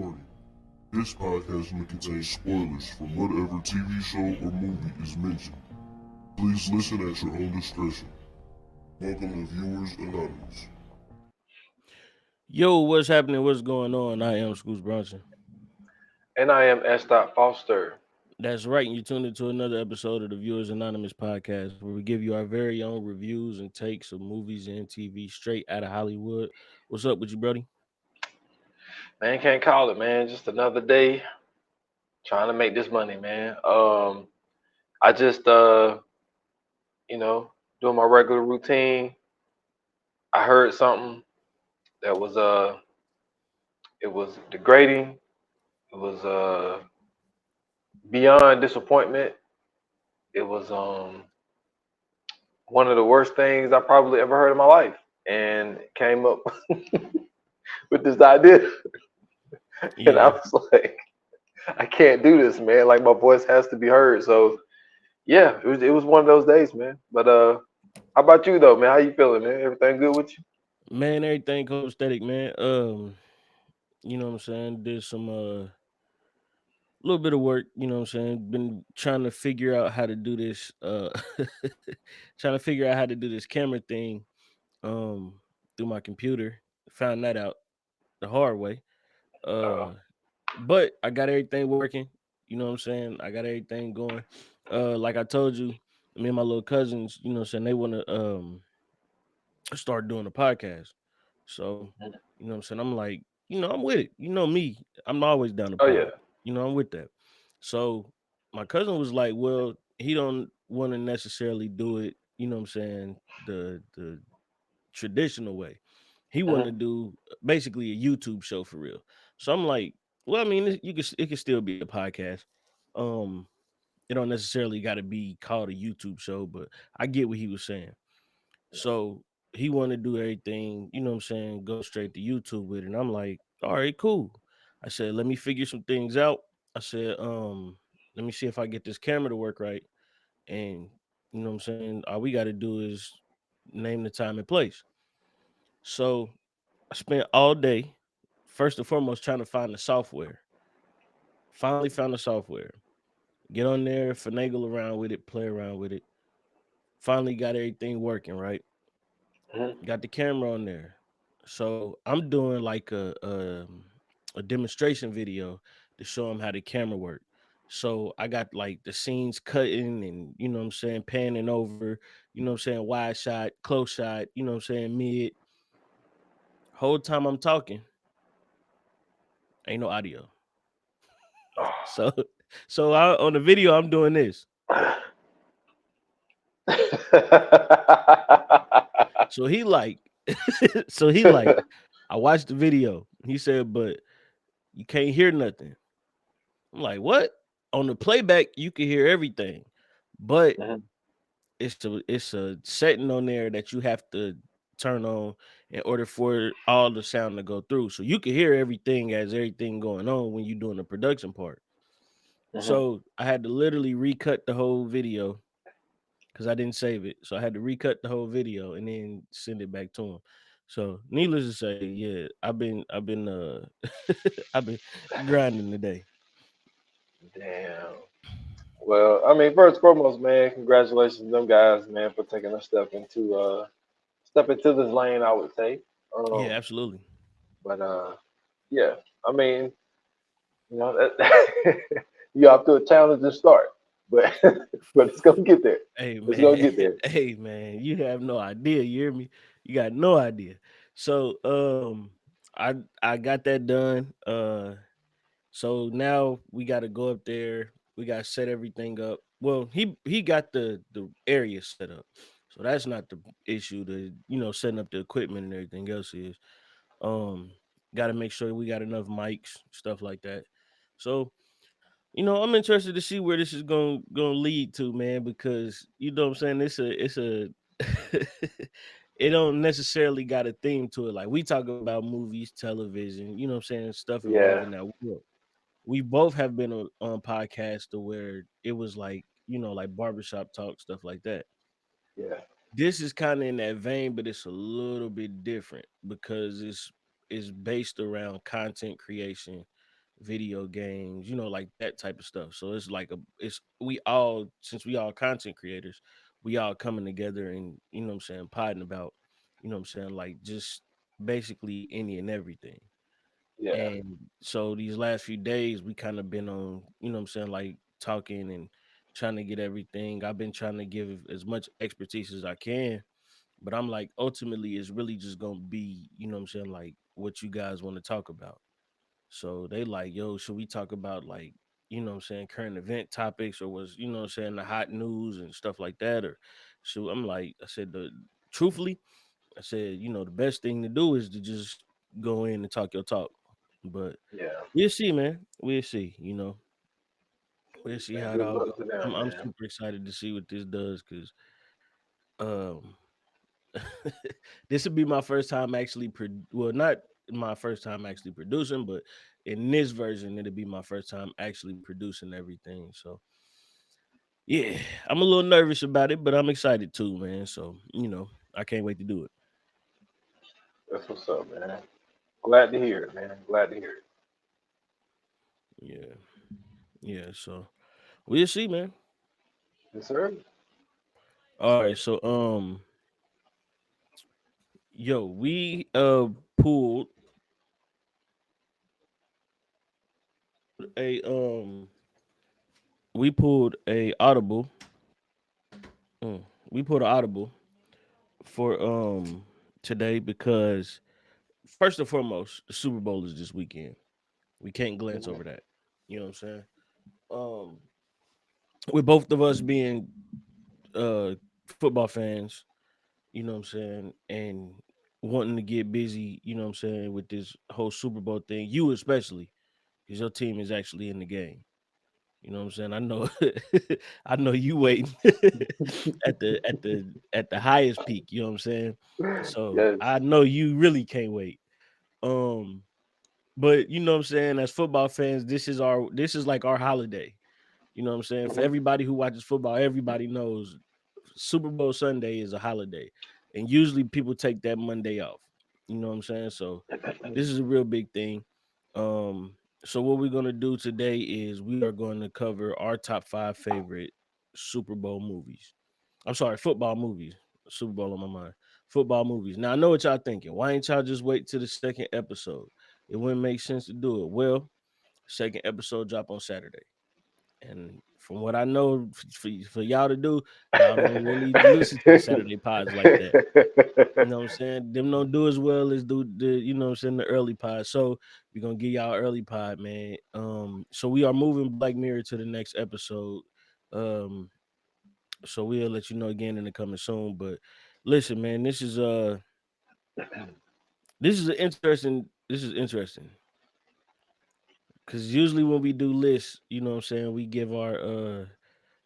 Warning. This podcast may contain spoilers from whatever TV show or movie is mentioned. Please listen at your own discretion. Welcome to Viewers Anonymous. Yo, what's happening? What's going on? I am Scoots Bronson. And I am S. Foster. That's right. You tuned into another episode of the Viewers Anonymous podcast, where we give you our very own reviews and takes of movies and TV straight out of Hollywood. What's up with you, Brody? Man, can't call it, man. Just another day trying to make this money, man. I just doing my regular routine. I heard something that was it was degrading. It was beyond disappointment. It was one of the worst things I probably ever heard in my life. And came up with this idea. And I Yeah, was like, I can't do this, man. Like my voice has to be heard. So yeah, it was one of those days, man. But how about you though, man? How you feeling, man? Everything good with you? man, everything copacetic, man. You know what I'm saying? Did some little bit of work, you know what I'm saying? Been trying to figure out how to do this trying to figure out how to do this camera thing through my computer. Found that out the hard way. Uh, Uh but I got everything working. You know what I'm saying? I got everything going. Like I told you, me and my little cousins, you know what I'm saying, they want to start doing a podcast. So, you know what I'm saying? I'm like, I'm with it. You know me. I'm always down to oh yeah. pod. I'm with that. So my cousin was like, well, he don't want to necessarily do it, you know what I'm saying, the traditional way. He wanted to Hmm. do basically a YouTube show for real. So I'm like, well, I mean, it can still be a podcast. Um, it don't necessarily got to be called a YouTube show, but I get what he was saying. So he wanted to do everything, you know what I'm saying, go straight to YouTube with it. And I'm like, all right, cool. I said, let me figure some things out. I said, let me see if I get this camera to work right. And you know what I'm saying? All we gotta do is name the time and place. So I spent all day, first and foremost, trying to find the software. Finally found the software. Get on there, finagle around with it, play around with it. Finally got everything working, right? Hmm. Got the camera on there. So I'm doing like a demonstration video to show them how the camera work. So I got like the scenes cutting and you know what I'm saying, panning over, you know what I'm saying, wide shot, close shot, you know what I'm saying, mid. Whole time I'm talking, ain't no audio. So on the video I'm doing this. So he like so he like I watched the video. He said, but you can't hear nothing. I'm like, what? On the playback, you can hear everything, but Mhm, it's a setting on there that you have to turn on in order for all the sound to go through. So you can hear everything as everything going on when you're doing the production part. mhm. So I had to literally recut the whole video because I didn't save it. So I had to recut the whole video and then send it back to him. So needless to say, yeah, I've been I've been grinding today. Damn. Well, I mean, first and foremost, man, congratulations to them guys, man, for taking a step into this lane. I would say, Yeah, um, absolutely. but yeah, I mean, that, you have to a challenge start, but but it's gonna get there. Hey It's gonna man, get there. hey man, you have no idea. You hear me? You got no idea. So I got that done. So now we got to go up there. We got to set everything up. Well, he got the area set up, so that's not the issue. The setting up the equipment and everything else is. Um, got to make sure we got enough mics, stuff like that. So I'm interested to see where this is going to lead to, man, because you know what I'm saying. It's a it don't necessarily got a theme to it. Like we talk about movies, television, you know what I'm saying, stuff Yeah, involving that world. We both have been on podcasts to where it was like like barbershop talk, stuff like that. yeah, This is kind of in that vein, but it's a little bit different because it's based around content creation video games, like that type of stuff. So it's like it's we all, since we all content creators, we all coming together and what I'm saying, potting about, what I'm saying, like just basically any and everything. Yeah, And so these last few days we kind of been on, what I'm saying, like talking and trying to get everything. I've been trying to give as much expertise as I can, but I'm like, ultimately it's really just gonna be, what I'm saying, like what you guys want to talk about. So they like, yo, should we talk about like, what I'm saying, current event topics, or was, what I'm saying, the hot news and stuff like that? Or so I'm like, I said, truthfully, I said, the best thing to do is to just go in and talk your talk. But yeah. we'll see, man. We'll see, we'll see Man, how it good all goes. luck to them, I'm man. super excited to see what this does, because um this would be my first time actually well, not my first time actually producing, but in this version it'll be my first time actually producing everything. So yeah, I'm a little nervous about it, but I'm excited too, man. So I can't wait to do it. That's what's up, man. Glad to hear it, man. Glad to hear it. Yeah, yeah. So we'll see, man. Yes, sir. All right, so yo, we pulled a we pulled a audible. We pulled an audible for today because first and foremost, the Super Bowl is this weekend. We can't glance Mhm. over that. You know what I'm saying? Um, with both of us being football fans, you know what I'm saying, and wanting to get busy, you know what I'm saying, with this whole Super Bowl thing, you especially, because your team is actually in the game. You know what I'm saying? I know I know you waiting at the highest peak, you know what I'm saying? So Yes. I know you really can't wait. Um but you know what I'm saying, as football fans, this is like our holiday. You know what I'm saying? For Mhm. everybody who watches football, everybody knows Super Bowl Sunday is a holiday. And usually people take that Monday off. You know what I'm saying? So this is a real big thing. Um, so what we're gonna do today is we are going to cover our top five favorite Super Bowl movies. I'm sorry, football movies. Super Bowl on my mind. Football movies. Now I know what y'all thinking. Why ain't y'all just wait till the second episode? It wouldn't make sense to do it. Well, second episode drop on Saturday. And from what I know, for y'all to do, y'all don't really listen to the Saturday pods like that. You know what I'm saying? Them don't do as well as do the, what I'm saying, the early pod. So we're gonna give y'all early pod, man. So we are moving Black Mirror to the next episode. Um, so we'll let you know again in the coming soon. But listen, man, this is interesting. Cause usually when we do lists, you know what I'm saying, we give our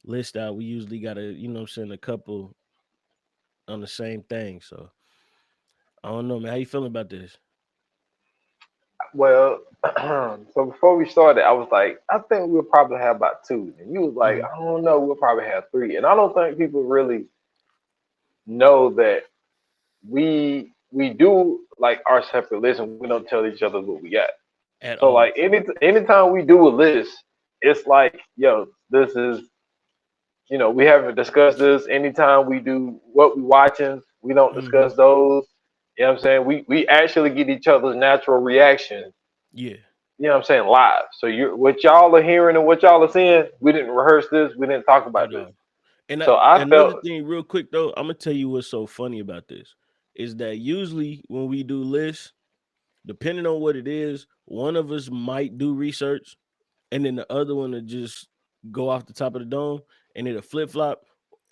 list out. We usually got a, what I'm saying, a couple on the same thing. So I don't know, man. How you feeling about this? Well, so before we started, I was like, I think we'll probably have about two. And you was like, Hmm. I don't know, we'll probably have three. And I don't think people really know that we do like our separate lists and we don't tell each other what we got. At So like all. anytime we do a list, it's like, yo, this is we haven't discussed this. Anytime we do what we watching, we don't Hmm. discuss those. You know what I'm saying? We actually get each other's natural reaction, Yeah, live. So you what y'all are hearing and what y'all are seeing, we didn't rehearse this, we didn't talk about at this. all. And So I another felt thing, real quick though, I'm gonna tell you what's so funny about this is that usually when we do lists, depending on what it is, one of us might do research, and then the other one will just go off the top of the dome, and it'll flip flop.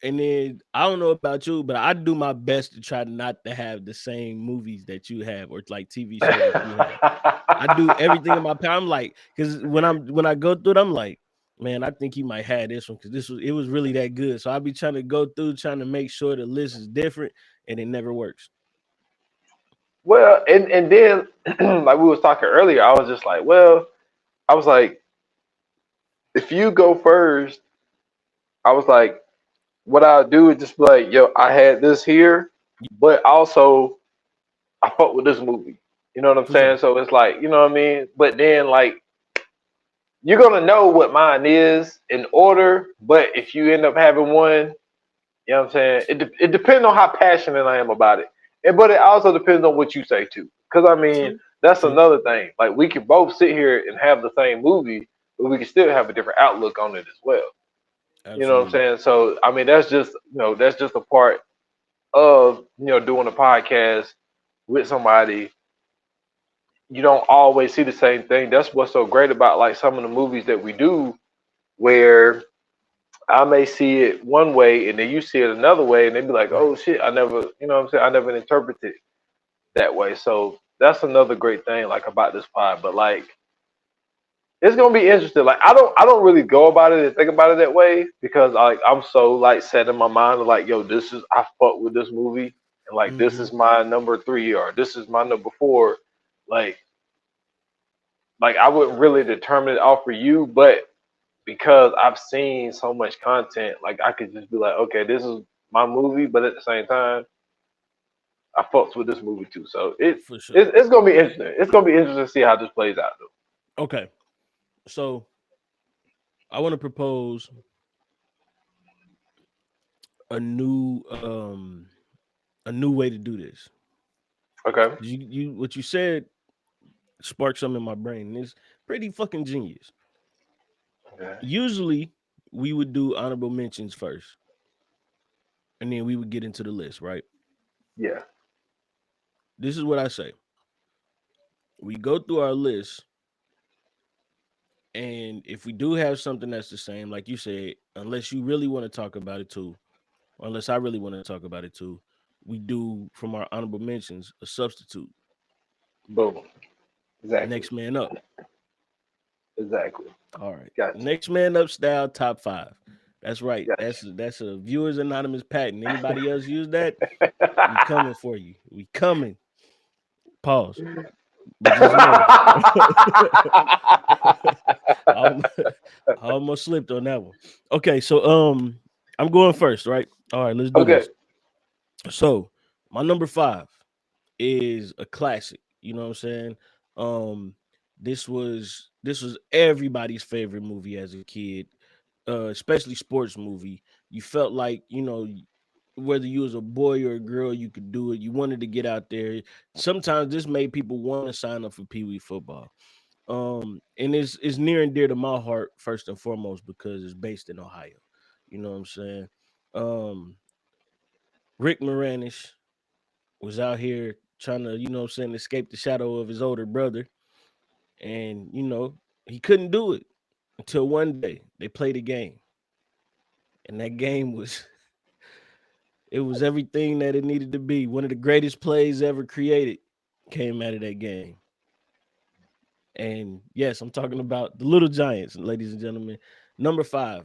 And then I don't know about you, but I do my best to try not to have the same movies that you have or like TV shows that you have. I do everything in my power. I'm like, because when I go through it, I'm like, man, I think he might have this one because it was really that good. So I'll be trying to go through, trying to make sure the list is different, and it never works. well, and then like we was talking earlier, I was just like, well, I was like, if you go first, I was like, what I'll do is just be like, yo, I had this here, but also I fuck with this movie. You know what I'm For sure. saying? So it's like, you know what I mean? But then like you're gonna know what mine is in order. But if you end up having one, you know what I'm saying? It depends on how passionate I am about it. But it also depends on what you say too. Because I mean, True. that's True. another thing. Like we can both sit here and have the same movie, but we can still have a different outlook on it as well. You know what I'm Absolutely. saying? So I mean, that's just a part of doing a podcast with somebody. You don't always see the same thing. That's what's so great about like some of the movies that we do, where I may see it one way and then you see it another way, and they be like, Right. "Oh shit, I never," you know what I'm saying? I never interpreted it that way. So that's another great thing like about this pod. But like, it's gonna be interesting. Like, I don't really go about it and think about it that way because like I'm so like set in my mind of like, yo, this is I fuck with this movie, and like this Mm-hmm. is my number 3 or this is my number 4. Like, I wouldn't really determine it off for you, but because I've seen so much content, like I could just be like, okay, this is my movie, but at the same time, I fucks with this movie too. So For sure. it's gonna be interesting. It's gonna be interesting to see how this plays out though. Okay. So I want to propose a new um a new way to do this. Okay. You what you said sparked something in my brain. And it's pretty fucking genius. Okay. Usually we would do honorable mentions first, and then we would get into the list, right? Yeah. This is what I say. We go through our list, and if we do have something that's the same, like you said, unless you really want to talk about it too, or unless I really want to talk about it too, we do from our honorable mentions a substitute. Boom. Exactly. Next man up. Exactly. All right. Gotcha. Next man up style top 5. That's right. Gotcha. That's a viewers anonymous patent. Anybody else use that? We coming for you. We coming. Pause. But just know I almost slipped on that one. Okay, so I'm going first, right? All right, let's do Okay. this. So my number 5 is a classic. You know what I'm saying? Um, this was everybody's favorite movie as a kid, especially sports movie. You felt like whether you was a boy or a girl, you could do it. You wanted to get out there. Sometimes this made people want to sign up for Pee Wee football. And it's near and dear to my heart first and foremost because it's based in Ohio. You know what I'm saying? Um, Rick Moranis was out here trying to, escape the shadow of his older brother. And, he couldn't do it until one day they played a game. And that game was it was everything that it needed to be. One of the greatest plays ever created came out of that game. And yes, I'm talking about the Little Giants, ladies and gentlemen. Number 5.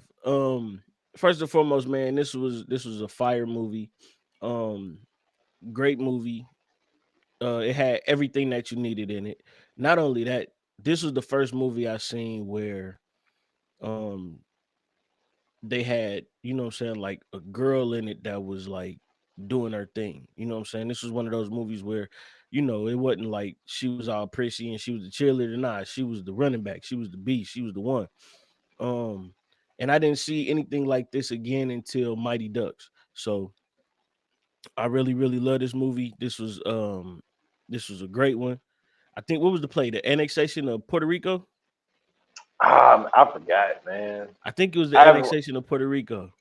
First and foremost, man, this was a fire movie. Um, Great movie. It had everything that you needed in it. Not only that, this was the first movie I seen where um they had, what I'm saying, like a girl in it that was like doing her thing. You know what I'm saying? This was one of those movies where, it wasn't like she was all prissy and she was the cheerleader. Nah, she was the running back. She was the beast. She was the one. Um, and I didn't see anything like this again until Mighty Ducks. So I really, really love this movie. This was a great one. I think what was the play? The annexation of Puerto Rico? I forgot, man. I think it was the I haven't annexation of Puerto Rico.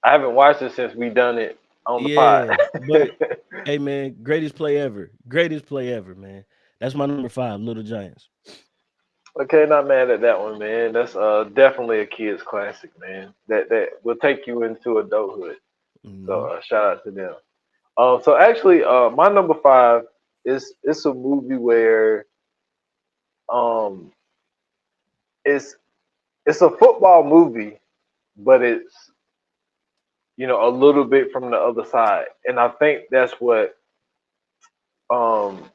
I haven't watched it since we done it on the pod. Yeah, but hey man, greatest play ever. Greatest play ever, man. That's my number 5, Little Giants. Okay, not mad at that one, man. That's definitely a kid's classic, man. That will take you into adulthood. So Hmm. shout out to them. So actually, my number 5 is it's a movie where um it's it's a football movie, but it's a little bit from the other side, and I think that's what um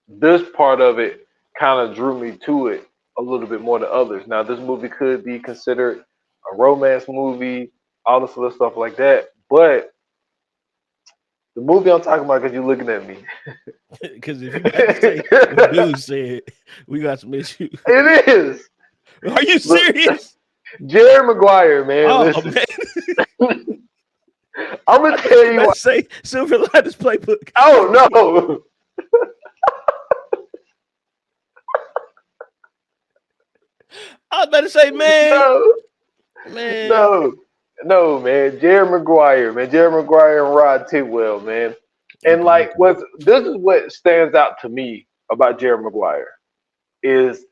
this part of it kind of drew me to it a little bit more than others. Now, this movie could be considered a romance movie, all this other stuff like that, but the movie I'm talking about, because you're looking at me. Because if you about to say what dude said, we got some issues. It is. Are you Look, serious? Jerry Maguire, man. Oh Listen, man, I'm gonna I thought tell you you about why. to say Silver Linings Playbook. Oh no, I was about to say, man, no, man. no, no, man. Jerry Maguire, man. Jerry Maguire and Rod Tidwell, man. And Okay, like, okay. what this is what stands out to me about Jerry Maguire is,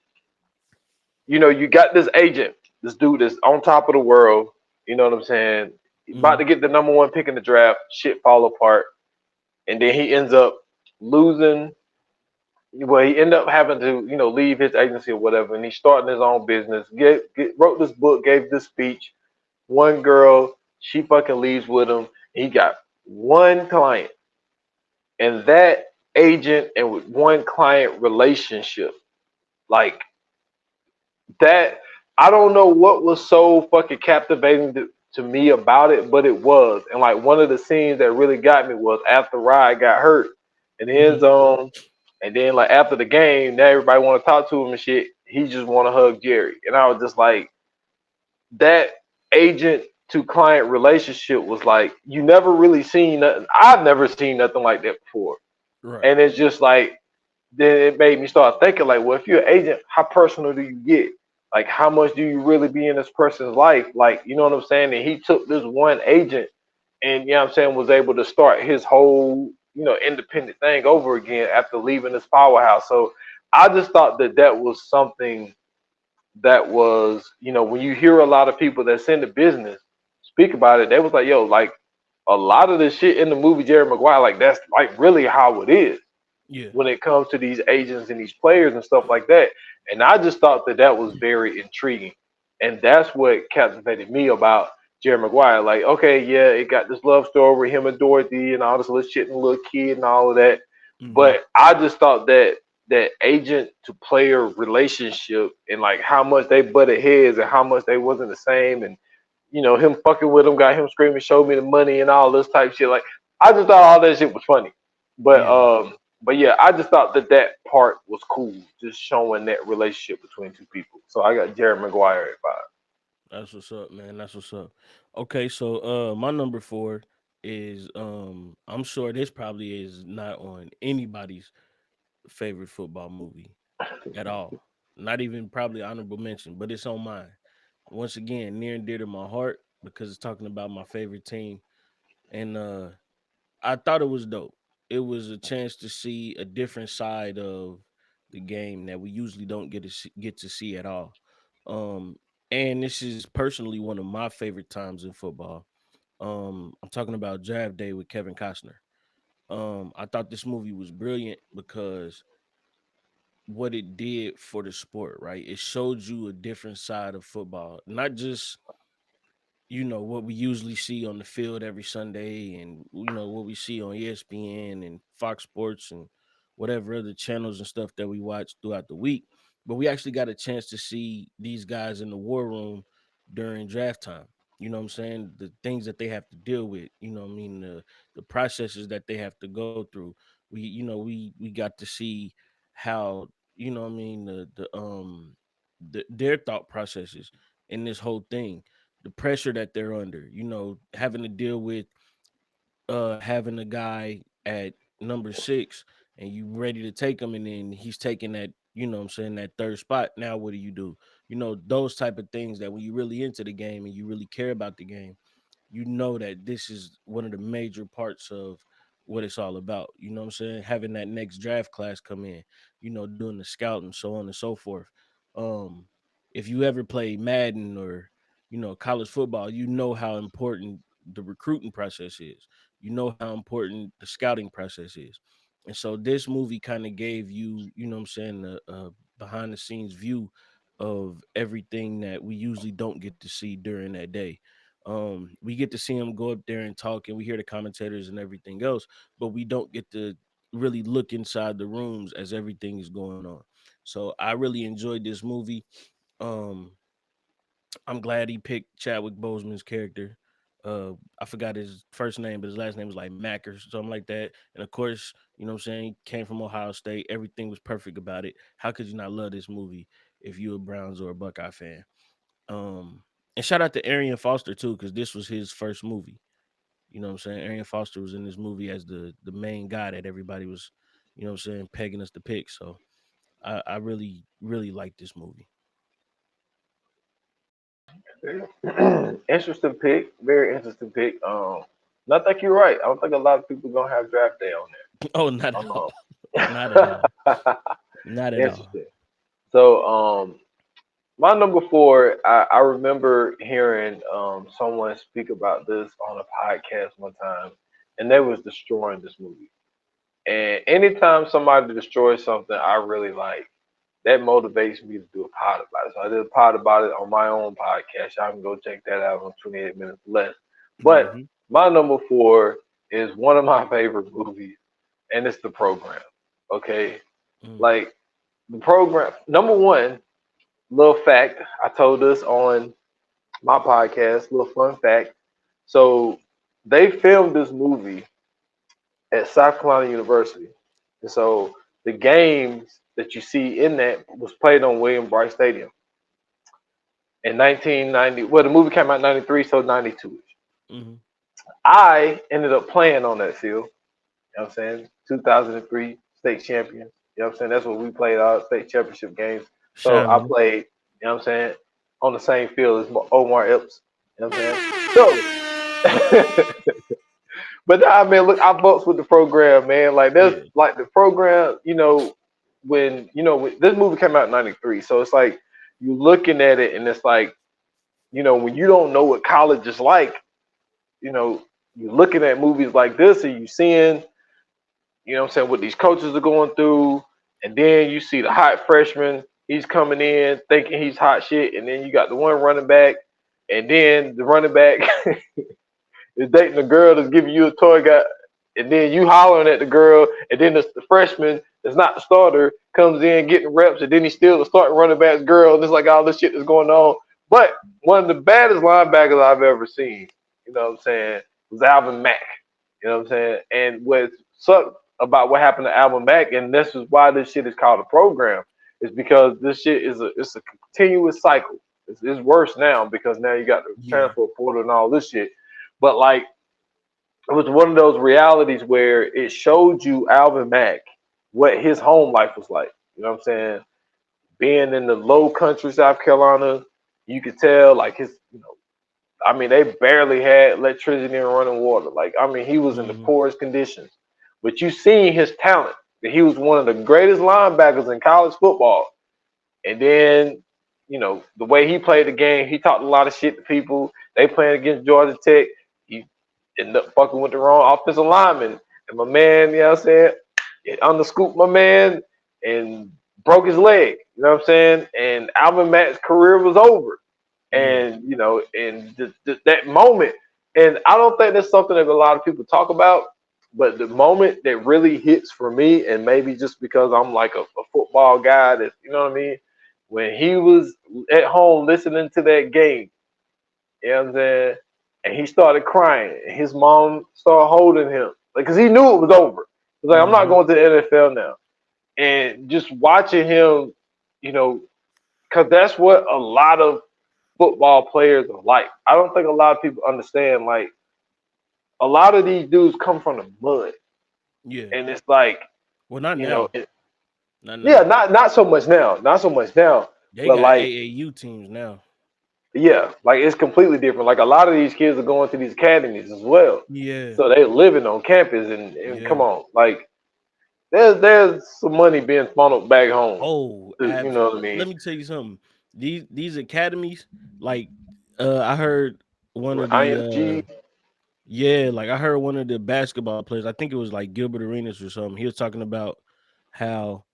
you got this agent, this dude that's on top of the world. You know what I'm saying? About Mm-hmm. to get the number one pick in the draft. Shit fall apart, and then he ends up losing. Well, he ended up having to, leave his agency or whatever, and he's starting his own business. Wrote this book, gave this speech. One girl, she fucking leaves with him. He got one client, and that agent and with one client relationship, like that. I don't know what was so fucking captivating to me about it, but it was. And like one of the scenes that really got me was after Ryan got hurt in the end Mm-hmm. zone, and then like after the game, now everybody want to talk to him and shit. He just want to hug Jerry, and I was just like, that agent to client relationship was like you never really seen nothing. I've never seen nothing like that before, Right. and it's just like then it made me start thinking like, well, if you're an agent, how personal do you get? Like, how much do you really be in this person's life? Like, you know what I'm saying? And he took this one agent and, you know what I'm saying, was able to start his whole, independent thing over again after leaving this powerhouse. So I just thought that that was something that was, when you hear a lot of people that's in the business speak about it, they was like, yo, like a lot of the shit in the movie Jerry Maguire, like that's like really how it is Yeah. when it comes to these agents and these players and stuff like that. And I just thought that that was very intriguing. And that's what captivated me about Jerry Maguire. Like, okay, yeah, it got this love story with him and Dorothy and all this little shit and the little kid and all of that. Mm-hmm. But I just thought that that agent to player relationship and like how much they butted heads and how much they wasn't the same and him fucking with him got him screaming, "Show me the money" and all this type shit. Like I just thought all that shit was funny. But Yeah. yeah, I just thought that that part was cool, just showing that relationship between two people. So I got Jerry Maguire at five. That's what's up, man. That's what's up. Okay, so my number four is I'm sure this probably is not on anybody's favorite football movie at all. Not even probably honorable mention, but it's on mine. Once again, near and dear to my heart because it's talking about my favorite team. And I thought it was dope. It was a chance to see a different side of the game that we usually don't get to see at all. Um, and this is personally one of my favorite times in football. I'm talking about Draft Day with Kevin Costner. I thought this movie was brilliant because what it did for the sport, right? It showed you a different side of football, not just what we usually see on the field every Sunday and what we see on ESPN and Fox Sports and whatever other channels and stuff that we watch throughout the week. But we actually got a chance to see these guys in the war room during draft time. You know what I'm saying? The things that they have to deal with, what I mean, the processes that they have to go through. We got to see how, what I mean, their thought processes in this whole thing, the pressure that they're under, having to deal with having a guy at number 6 and you ready to take him and then he's taking that, what I'm saying, that third spot. Now what do? Those type of things that when you really into the game and you really care about the game, you know that this is one of the major parts of what it's all about. You know what I'm saying? Having that next draft class come in, doing the scouting, so on and so forth. Um, if you ever play Madden or, college football, you know how important the recruiting process is. You know how important the scouting process is. And so this movie kind of gave you, what I'm saying, a behind the scenes view of everything that we usually don't get to see during that day. We get to see him go up there and talk, and we hear the commentators and everything else, but we don't get to really look inside the rooms as everything is going on. So I really enjoyed this movie. Um, I'm glad he picked Chadwick Boseman's character. I forgot his first name, but his last name was like Mack or something like that. And of course, you know what I'm saying, came from Ohio State. Everything was perfect about it. How could you not love this movie if you a Browns or a Buckeye fan? Um, and shout out to Arian Foster too, because this was his first movie. You know what I'm saying? Arian Foster was in this movie as the main guy that everybody was, you know what I'm saying, pegging us to pick. So I really, really like this movie. Interesting pick. Very interesting pick. and I think you're right. I don't think a lot of people gonna have draft day on Oh, not at all. Not at all. there. Not at all. Interesting. So, my number four, I remember hearing someone speak about this on a podcast one time, and they was destroying this movie. And anytime somebody destroys something I really like, that motivates me to do a pod about it. So I did a pod about it on my own podcast. Y'all can go check that out on 28 Minutes Less. But Hmm. my number four is one of my favorite movies, and it's The Program. Okay? Mm. Like, The Program, number one, little fact, I told this on my podcast, little fun fact. So they filmed this movie at South Carolina University. And so the games that you see in that was played on William Bright Stadium in 1990. Well, the movie came out in 93, so 92. Hmm. I ended up playing on that field. You know what I'm saying? 2003 state champions. You know what I'm saying? That's what we played our state championship games. So Shine I on it. played, you know what I'm saying, on the same field as Omar Epps. You know what I'm saying? So but I mean, look, I fucks with the program, man. Like that's Yeah. like the program. When this movie came out in '93, so it's like you looking at it, and it's like when you don't know what college is like, you know, you're looking at movies like this, and you seeing, what I'm saying, what these coaches are going through, and then you see the hot freshman. He's coming in thinking he's hot shit, and then you got the one running back, and then the running back is dating a girl that's giving you a toy guy, and then you hollering at the girl, and then the freshman that's not the starter comes in getting reps, and then he's still the starting running back's girl, and it's like all this shit that's going on. But one of the baddest linebackers I've ever seen, you know what I'm saying, was Alvin Mack. You know what I'm saying? And what sucked about what happened to Alvin Mack, and this is why this shit is called a program, is because this shit it's a continuous cycle. It's worse now because now you got the Yeah. transfer portal and all this shit. But like it was one of those realities where it showed you Alvin Mack what his home life was like. You know what I'm saying? Being in the low country South Carolina, you could tell like I mean, they barely had electricity and running water. Like, I mean, he was in the Hmm. poorest conditions. But you seen his talent. That he was one of the greatest linebackers in college football. And then, the way he played the game, he talked a lot of shit to people. They playing against Georgia Tech. He ended up fucking with the wrong offensive lineman. And my man, you know what I'm saying, it underscooped my man and broke his leg. You know what I'm saying? And Alvin Mack's career was over. Yeah. And, that moment, and I don't think that's something that a lot of people talk about, but the moment that really hits for me, and maybe just because I'm like a football guy that, you know what I mean? When he was at home listening to that game, you know what I'm saying? And he started crying. And his mom started holding him. Like, because he knew it was over. He's like, I'm not Hmm. going to the NFL now. And just watching him, you know, because that's what a lot of football players are like. I don't think a lot of people understand, like, a lot of these dudes come from the mud. Yeah. And it's like, Well, not you know, now. Not yeah, now. not so much now. Not so much now. They But got like, AAU teams now. yeah, like it's completely different. Like a lot of these kids are going to these academies as well. Yeah. So they living on campus and come Yeah. on, like there's some money being funneled back home. Oh, You abs. know what I mean? Let me tell you something. These academies, like, I heard one With of the IMG, yeah, like I heard one of the basketball players. I think it was like Gilbert Arenas or something. He was talking about how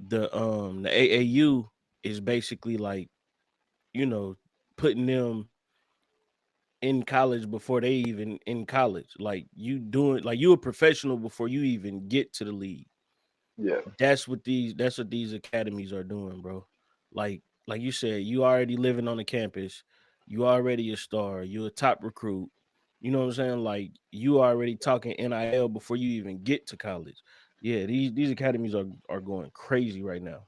the AAU is basically like, you know, putting them in college before they even in college. Like you doing like you a professional before you even get to the league. yeah, That's what these academies are doing, bro. Like you said, you already living on the campus, you already a star, you a top recruit, You know what I'm saying? Like you already talking NIL before you even get to college. Yeah, these academies are going crazy right now.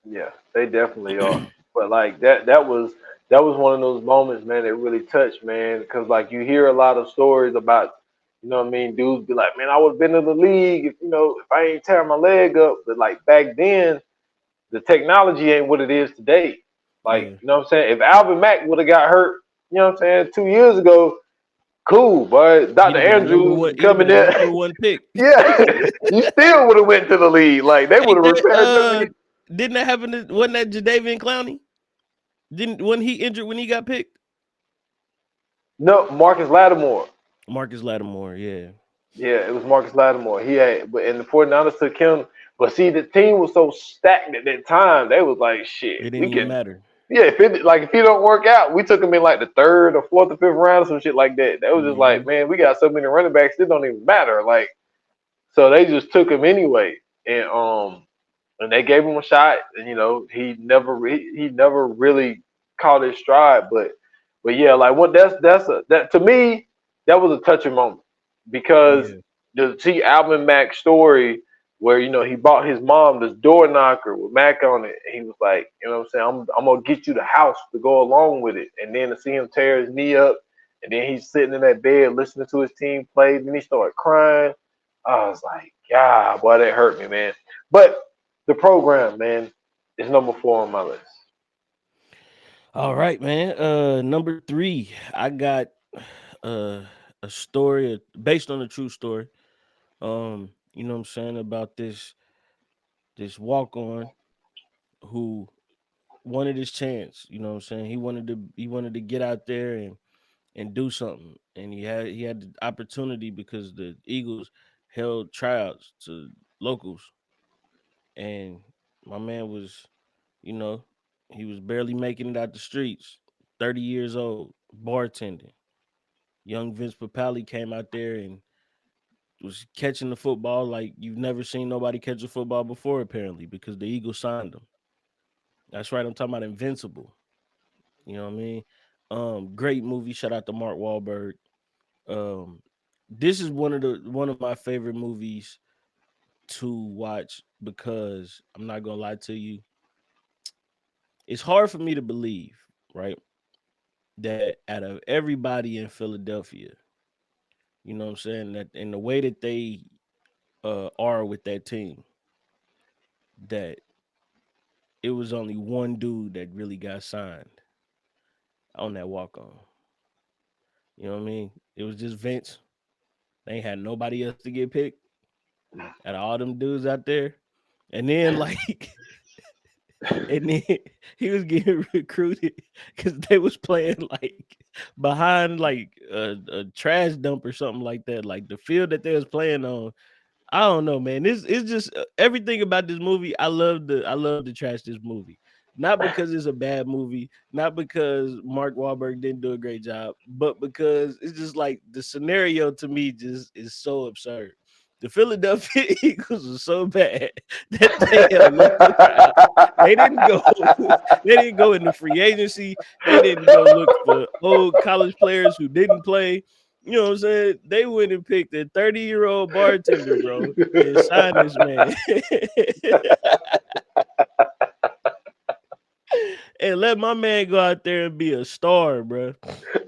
Yeah, they definitely are. But like that was one of those moments, man, that really touched, man, because like you hear a lot of stories about, you know what I mean, dudes be like, man, I would have been in the league if if I ain't tear my leg up. But like back then, the technology ain't what it is today. Like, Yeah. you know what I'm saying? If Alvin Mack would have got hurt, you know what I'm saying, 2 years ago, cool, but He'd Dr. have been a number one. Andrews He'd have coming been a there, number one pick. yeah, you still would have went to the league. Like they Hey, would have repaired your knee. didn't that happen? Wasn't that Jadavian Clowney? Didn't when he injured when he got picked? No, Marcus Lattimore. Marcus Lattimore, yeah. Yeah, it was Marcus Lattimore. He had, but and the 49ers took him. But see, the team was so stacked at that time. They was like, shit, It didn't we even can. matter. Yeah, if he don't work out, we took him in like the third or fourth or fifth round or some shit like that. That was just Hmm. like, man, we got so many running backs, it don't even matter. Like, so they just took him anyway, and they gave him a shot. And he never really caught his stride. But yeah, like what that to me that was a touching moment because Yeah. to see Alvin Mack's story where he bought his mom this door knocker with Mac on it. And he was like, you know what I'm saying, I'm gonna get you the house to go along with it. And then to see him tear his knee up, and then he's sitting in that bed listening to his team play. Then he started crying. I was like, God, boy, that hurt me, man. But the program, man, is number 4 on my list. All right, man. Number 3, I got uh a story based on a true story. You know what I'm saying, about this walk on who wanted his chance. You know what I'm saying? He wanted to get out there and do something. And he had the opportunity because the Eagles held tryouts to locals. And my man was, you know, he was barely making it out the streets. 30 years old, bartending. Young Vince Papali came out there and was catching the football like you've never seen nobody catch a football before, apparently, because the Eagles signed him. That's right. I'm talking about Invincible. You know what I mean? Great movie. Shout out to Mark Wahlberg. Um, this is one of my favorite movies to watch because I'm not gonna lie to you. It's hard for me to believe, right, that out of everybody in Philadelphia, you know what I'm saying, that in the way that they are with that team, that it was only one dude that really got signed on that walk on. You know what I mean? It was just Vince. They ain't had nobody else to get picked out of all them dudes out there. And then like and then he was getting recruited because they was playing like behind like a trash dump or something like that. Like the field that they was playing on, I don't know, man. This it's just everything about this movie. I love to trash this movie. Not because it's a bad movie, not because Mark Wahlberg didn't do a great job, but because it's just like the scenario to me just is so absurd. The Philadelphia Eagles are so bad that they held local trials. They didn't go. They didn't go into free agency. They didn't go look for old college players who didn't play. You know what I'm saying? They went and picked a 30-year-old bartender, bro, and signed this man. And let my man go out there and be a star, bro,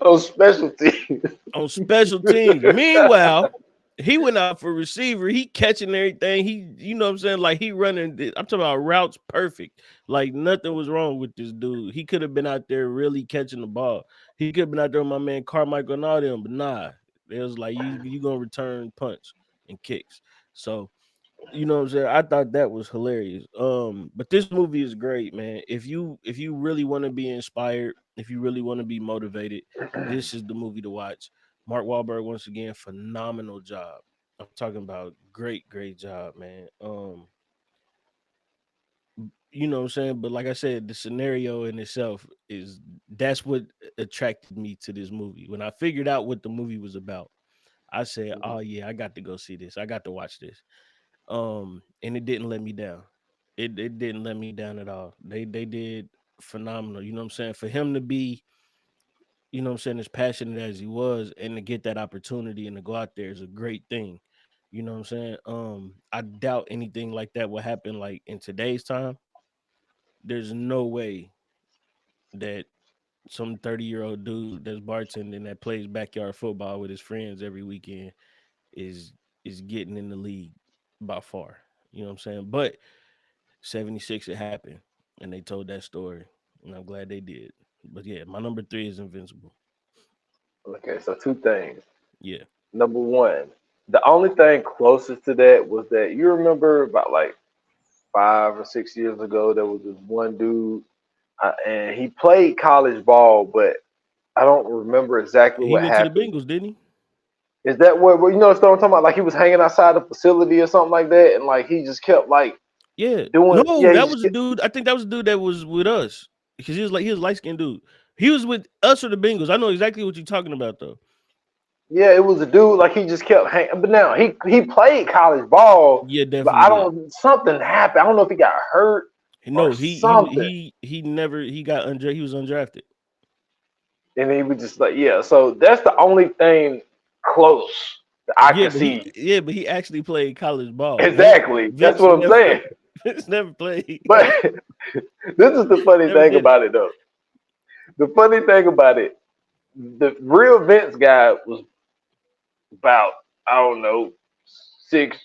On special teams. on special teams. Meanwhile, he went out for receiver. He catching everything. You know what I'm saying? Like he running. I'm talking about routes perfect. Like nothing was wrong with this dude. He could have been out there really catching the ball. He could have been out there with my man Carmichael and all them, but nah. It was like you gonna return punch and kicks. So you know what I'm saying? I thought that was hilarious. But this movie is great, man. If you really want to be inspired, if you really want to be motivated, this is the movie to watch. Mark Wahlberg once again, phenomenal job. I'm talking about great job, man. You know what I'm saying? But like I said, the scenario in itself that's what attracted me to this movie. When I figured out what the movie was about, I said, "Oh yeah, I got to go see this. I got to watch this." And it didn't let me down. It didn't let me down at all. They did phenomenal. You know what I'm saying? For him to be you know what I'm saying, as passionate as he was, and to get that opportunity and to go out there is a great thing. You know what I'm saying? I doubt anything like that will happen like in today's time. There's no way that some 30-year-old dude that's bartending that plays backyard football with his friends every weekend is getting in the league by far. You know what I'm saying? But 76 it happened and they told that story. And I'm glad they did. But yeah, my number 3 is Invincible. Okay, so two things. Yeah. Number one, the only thing closest to that was that you remember about like 5 or 6 years ago, there was this one dude, and he played college ball, but I don't remember exactly He what went to the happened. Bengals, didn't he? Is that what you know what I'm talking about? Like he was hanging outside the facility or something like that, and like he just kept like Yeah. doing, No, yeah, he that just was a kept, dude. I think that was a dude that was with us. Because he was a light skinned dude. He was with us or the Bengals. I know exactly what you're talking about though. yeah, it was a dude like he just kept hanging. But now he played college ball, Yeah, but definitely I did. don't something happened. I don't know if he got hurt or No, something. he never he got he was undrafted. And he was just like, yeah. So that's the only thing close that I Yeah, could see. but he actually played college ball. Exactly. That's Vince what I'm never saying. Vince never played. But this is the funny Never thing did it. about it, though. The funny thing about it, the real Vince guy was about, I don't know, 6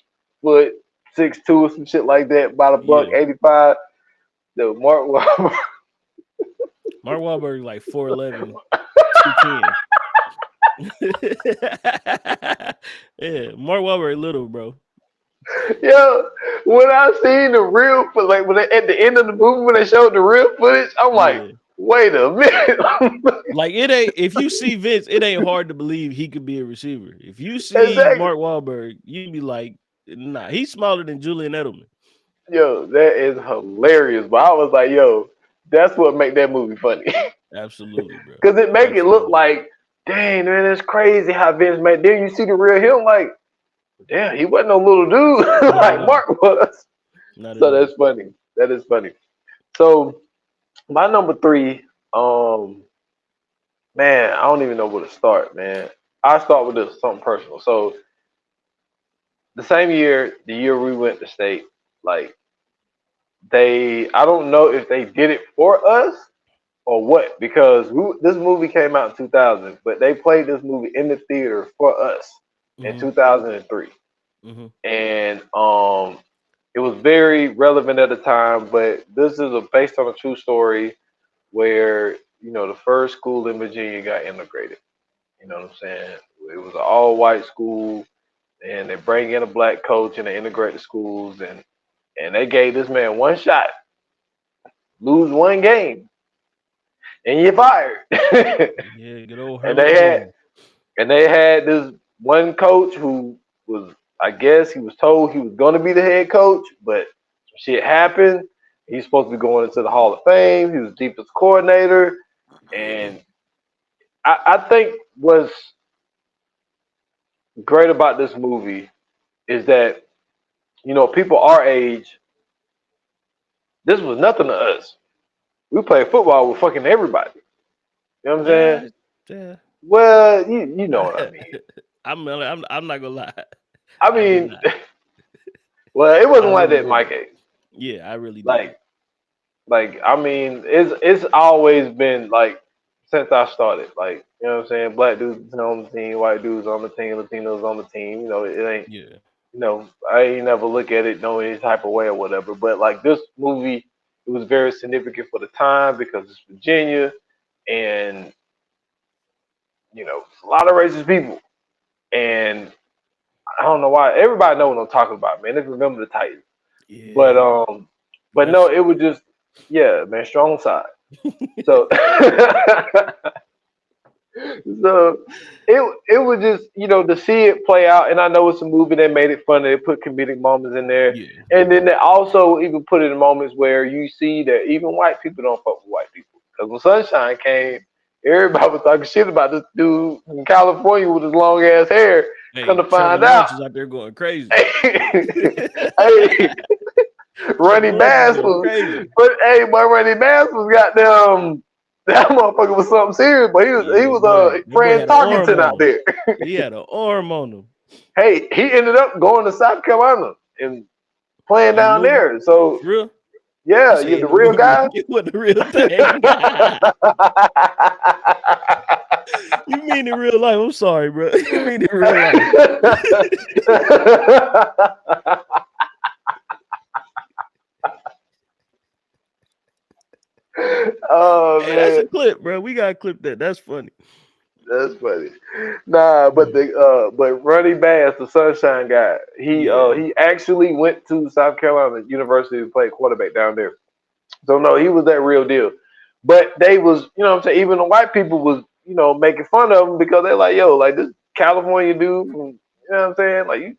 foot, 6'2" or some shit like that, about a buck Yeah. 85. The Mark Wahlberg, Mark Wahlberg like 4'11", 210. Yeah, Mark Wahlberg little, bro. yo, when I seen the real, like when they, at the end of the movie when they showed the real footage, I'm like, Yeah. wait a minute. Like it ain't if you see Vince, it ain't hard to believe he could be a receiver. If you see Exactly. Mark Wahlberg, you'd be like, nah, he's smaller than Julian Edelman. Yo, that is hilarious. But I was like, yo, that's what make that movie funny. Absolutely, bro. Cause it make it look Absolutely. like, dang man, it's crazy how Vince made. Then you see the real him, like, damn, he wasn't no little dude Not at like all. Mark was. Not at So all. that's funny. That is funny. So my number 3, um, man, I don't even know where to start, man. I start with this something personal. So the same year, the year we went to state, like I don't know if they did it for us or what, because this movie came out in 2000, but they played this movie in the theater for us in Mm-hmm. 2003, Mm-hmm. and it was very relevant at the time. But this is based on a true story where the first school in Virginia got integrated. You know what I'm saying? It was an all-white school, and they bring in a black coach and they integrate the schools, and they gave this man one shot, lose one game, and you're fired. Yeah, good old and Herman they had Boone. and they had this one coach who was, I guess, he was told he was going to be the head coach, but shit happened. He's supposed to be going into the Hall of Fame. He was defense coordinator, and I think what's great about this movie is that people our age, this was nothing to us. We played football with fucking everybody. You know what I'm saying? Yeah. Well, you know what I mean. I'm not gonna lie. I I did mean, not. well, it I wasn't like really that in my didn't. case. Yeah, I really didn't. Like, I mean, it's always been like since I started. Like, you know what I'm saying? Black dudes on the team, white dudes on the team, Latinos on the team. It ain't. Yeah. I ain't never look at it no any type of way or whatever. But like this movie, it was very significant for the time because it's Virginia, and a lot of racist people, and I don't know why everybody know what I'm talking about, man. They remember the Titans, but Yeah. but no, West it was just, yeah, man, strong side. So so it was just to see it play out, and I know it's a movie that made it funny. They put comedic moments in there, Yeah. and then they also even put it in moments where you see that even white people don't fuck with white people. Because when Sunshine came, everybody was talking shit about this dude in California with his long ass hair. Come Hey, to Trevor find out, Lawrence is out there going crazy. hey, Trevor Ronnie Lawrence is Bass going was, crazy. but hey, boy, Ronnie Bass was goddamn. That motherfucker was something serious, but he was Yeah, that boy Fran had an arm Tarkenton on out him. there. He had an arm on him. Hey, he ended up going to South Carolina and playing In the down movie, there. So for real. yeah, You say you in the the real movie guy. like it wasn't the real thing. You mean in real life? I'm sorry, bro. You mean in real life? Oh Hey, that's man, a clip, bro. We gotta clip that. That's funny. that's funny. Nah, but Ronnie Bass, the Sunshine guy, Yeah. he actually went to South Carolina University to play quarterback down there. So no, he was that real deal. But they was, you know what I'm saying, even the white people was, making fun of him because they're like, yo, like this California dude from, you know what I'm saying? Like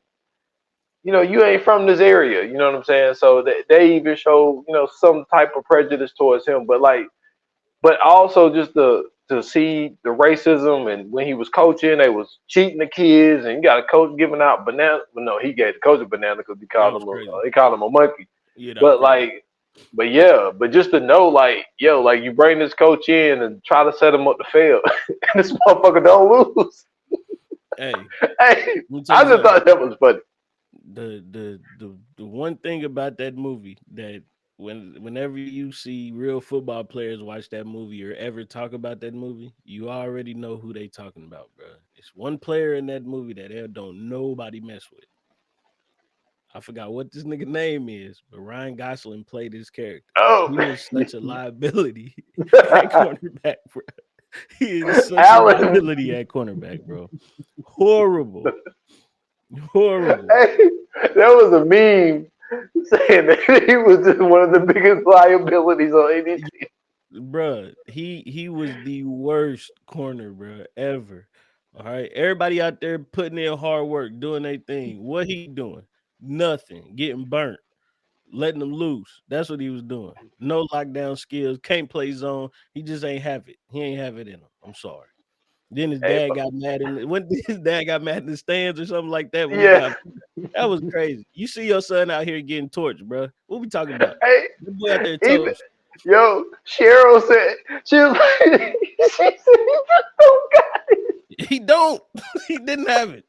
you ain't from this area, you know what I'm saying? So they even show, some type of prejudice towards him. But also just to see the racism, and when he was coaching, they was cheating the kids, and you got a coach giving out banana. Well, no, he gave the coach a banana because That was crazy. he called him a monkey. Yeah, that was But crazy. but just to know, like, yo, like you bring this coach in and try to set him up to fail, and this motherfucker don't lose. Hey, Hey, let me tell I you just something. thought that was funny. The one thing about that movie that whenever you see real football players watch that movie or ever talk about that movie, you already know who they talking about, bro. It's one player in that movie that they don't nobody mess with. I forgot what this nigga name is, but Ryan Gosling played his character. Oh, He was such a liability at cornerback, bro. He is such a Alan, liability at cornerback, bro. Horrible. Horrible. hey, that was a meme saying that he was just one of the biggest liabilities on any team. Bruh, he was the worst corner, bruh, ever. All right. Everybody out there putting in hard work, doing their thing. What he doing? Nothing. Getting burnt. Letting them loose. That's what he was doing. No lockdown skills. Can't play zone. He just ain't have it. He ain't have it in him. I'm sorry. Then his Hey, dad got mad when his dad got mad in the stands or something like that when he yeah, got that was crazy. You see your son out here getting torched, bro. What we talking about? hey, The boy out there even toast. yo, Cheryl said she was like, she said he just don't got it. He don't. He didn't have it.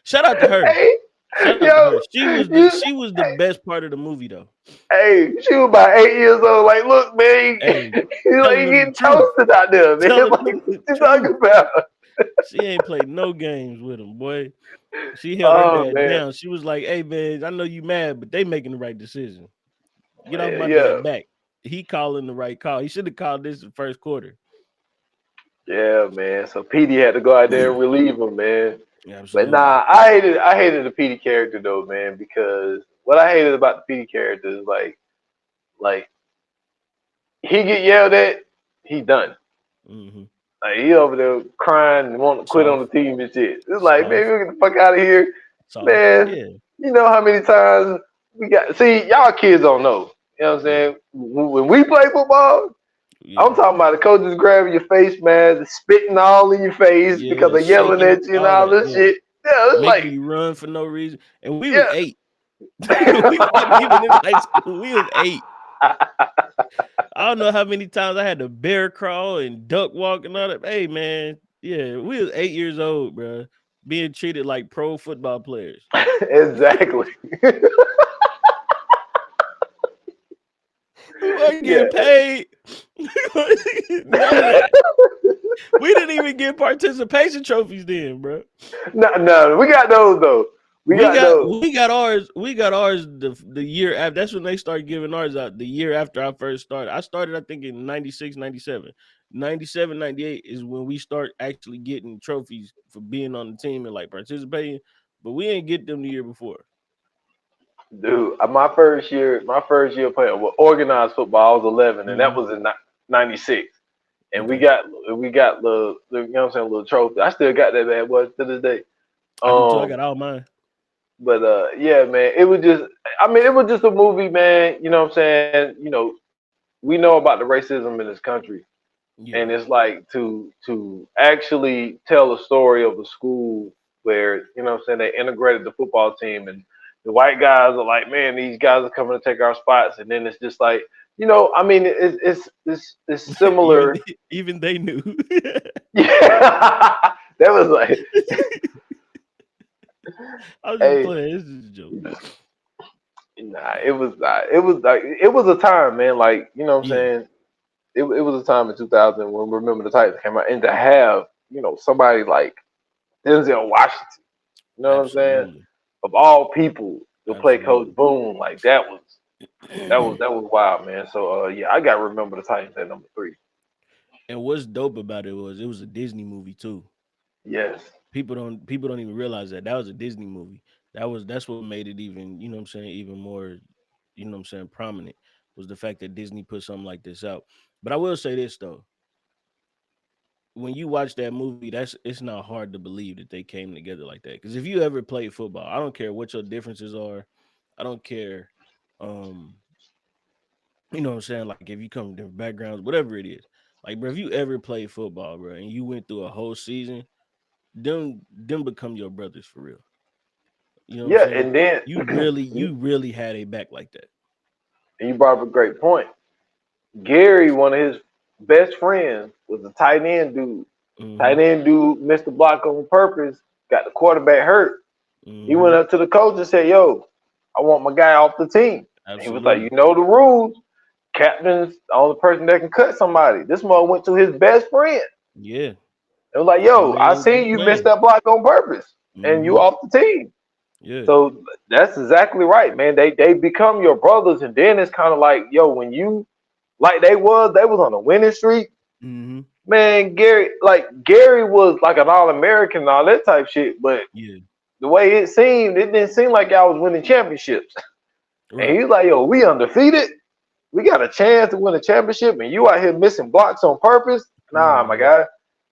Shout out to her. Hey, Shout out to yo, her. She was the you, she was the best part of the movie though. hey, she was about 8 years old. Like, look, man, Hey, you like telling you them the getting truth. toasted out there, man. Telling Like, them what the you truth. talking about? She ain't played no games with him, boy. She held her Oh dad man, down. She was like, "Hey man, I know you mad, but they making the right decision. Get off my yeah, dad back. He calling the right call. He should have called this in first quarter." yeah, man. So Petey had to go out there and relieve him, man. But Absolutely. nah, I hated the Petey character though, man, because what I hated about the Petey character is like he get yelled at, he done. Mm-hmm. Like he over there crying and want to quit on the Soft, team and shit. It's like, man, soft, we get the fuck out of here, soft. man. Yeah. You know how many times we got? See, y'all kids don't know. You know what I'm Yeah. saying? When we play football, I'm Yeah. talking about the coaches grabbing your face mask, spitting all in your face because Yeah. they're yelling Shaking at you and all all that. this Yeah. shit. Yeah, it's Making like, you run for no reason. And we was yeah. 8. We wasn't even in high school. We was 8. I don't know how many times I had to bear crawl and duck walk and all that. Hey man, yeah, we was 8 years old, bro. Being treated like pro football players. Exactly. We weren't Yeah. getting paid. None of that. We didn't even get participation trophies then, bro. No, we got those though. We got those. We got ours. We got ours the year after. That's when they started giving ours out. The year after I first started. I started, I think, in 96, 97. 97, 98 is when we start actually getting trophies for being on the team and like participating. But we didn't get them the year before. Dude, my first year playing well, organized football, I was 11, and that Mm-hmm. was in '96. And Okay. we got the you know what I'm saying, little trophy. I still got that bad boy to this day. I do too. I Um, got all mine. but yeah, man, it was just I mean, it was just a movie, man. You know what I'm saying? We know about the racism in this country, Yeah. and it's like to actually tell a story of a school where what I'm saying, they integrated the football team, and the white guys are like, man, these guys are coming to take our spots, and then it's just like you know, I mean, it's even similar. even they knew. Yeah, that was like, I was just hey, playing. This is a joke. nah, it was a time, man. Like, you know what I'm Yeah, saying? It was a time in 2000 when Remember the Titans came out, and to have, you know, somebody like Denzel Washington, you know what I'm saying? absolutely, Of all people to play Coach absolutely. Boone, like that was wild, man. So yeah, I got to Remember the Titans at number 3. And what's dope about it was a Disney movie too. Yes. People don't even realize that that was a Disney movie. That's what made it even, you know what I'm saying, even more, you know what I'm saying, prominent was the fact that Disney put something like this out. But I will say this though, when you watch that movie, it's not hard to believe that they came together like that. Because if you ever played football, I don't care what your differences are, I don't care, um, you know what I'm saying, like if you come from different backgrounds, whatever it is, like bro, if you ever played football, bro, and you went through a whole season, them become your brothers for real. You know what I'm Yeah, saying? and then You really had a back like that. and you brought up a great point. Gary, one of his best friends, was a tight end dude. Hmm. Tight end dude missed the block on purpose, got the quarterback hurt. He went Hmm. up to the coach and said, "Yo, I want my guy off the team." And he was like, "You Absolutely. know the rules. Captain's the only person that can cut somebody." This mother went to his best friend. Yeah. It was like, That "Yo, I man seen keep you miss playing. that block on purpose, and you Hmm. off the team." Yeah. So that's exactly right, man. They become your brothers, and then it's kind of like, yo, when you like they was on a winning streak. Hmm. Man, Gary was like an All American and all that type shit, but Yeah. the way it seemed, it didn't seem like I was winning championships. And he Right. was like, "Yo, we undefeated. We got a chance to win a championship, and you out here missing blocks on purpose. Come Nah, on, my man. guy.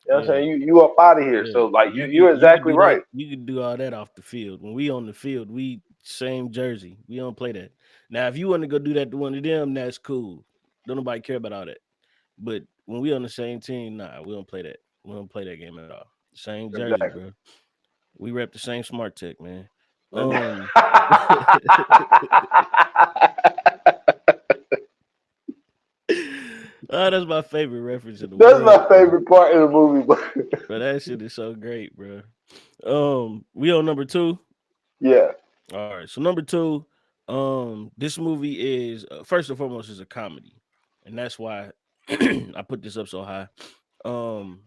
You know what I'm Yeah. saying? You up out of here." Yeah. So like You you're could you could exactly do that. right. You could do all that off the field. When we on the field, we same jersey. We don't play that. Now, if you want to go do that to one of them, that's cool. Don't nobody care about all that. But when we on the same team, nah, we don't play that. We don't play that game at all. Same jersey, Exactly. bro. We rep the same smart tech, man. Um that's my favorite reference in the That's world, my bro. favorite part of the movie. But But that shit is so great, bro. We on number two. yeah, All right, so number two, this movie is first and foremost is a comedy, and that's why I put this up so high. Um,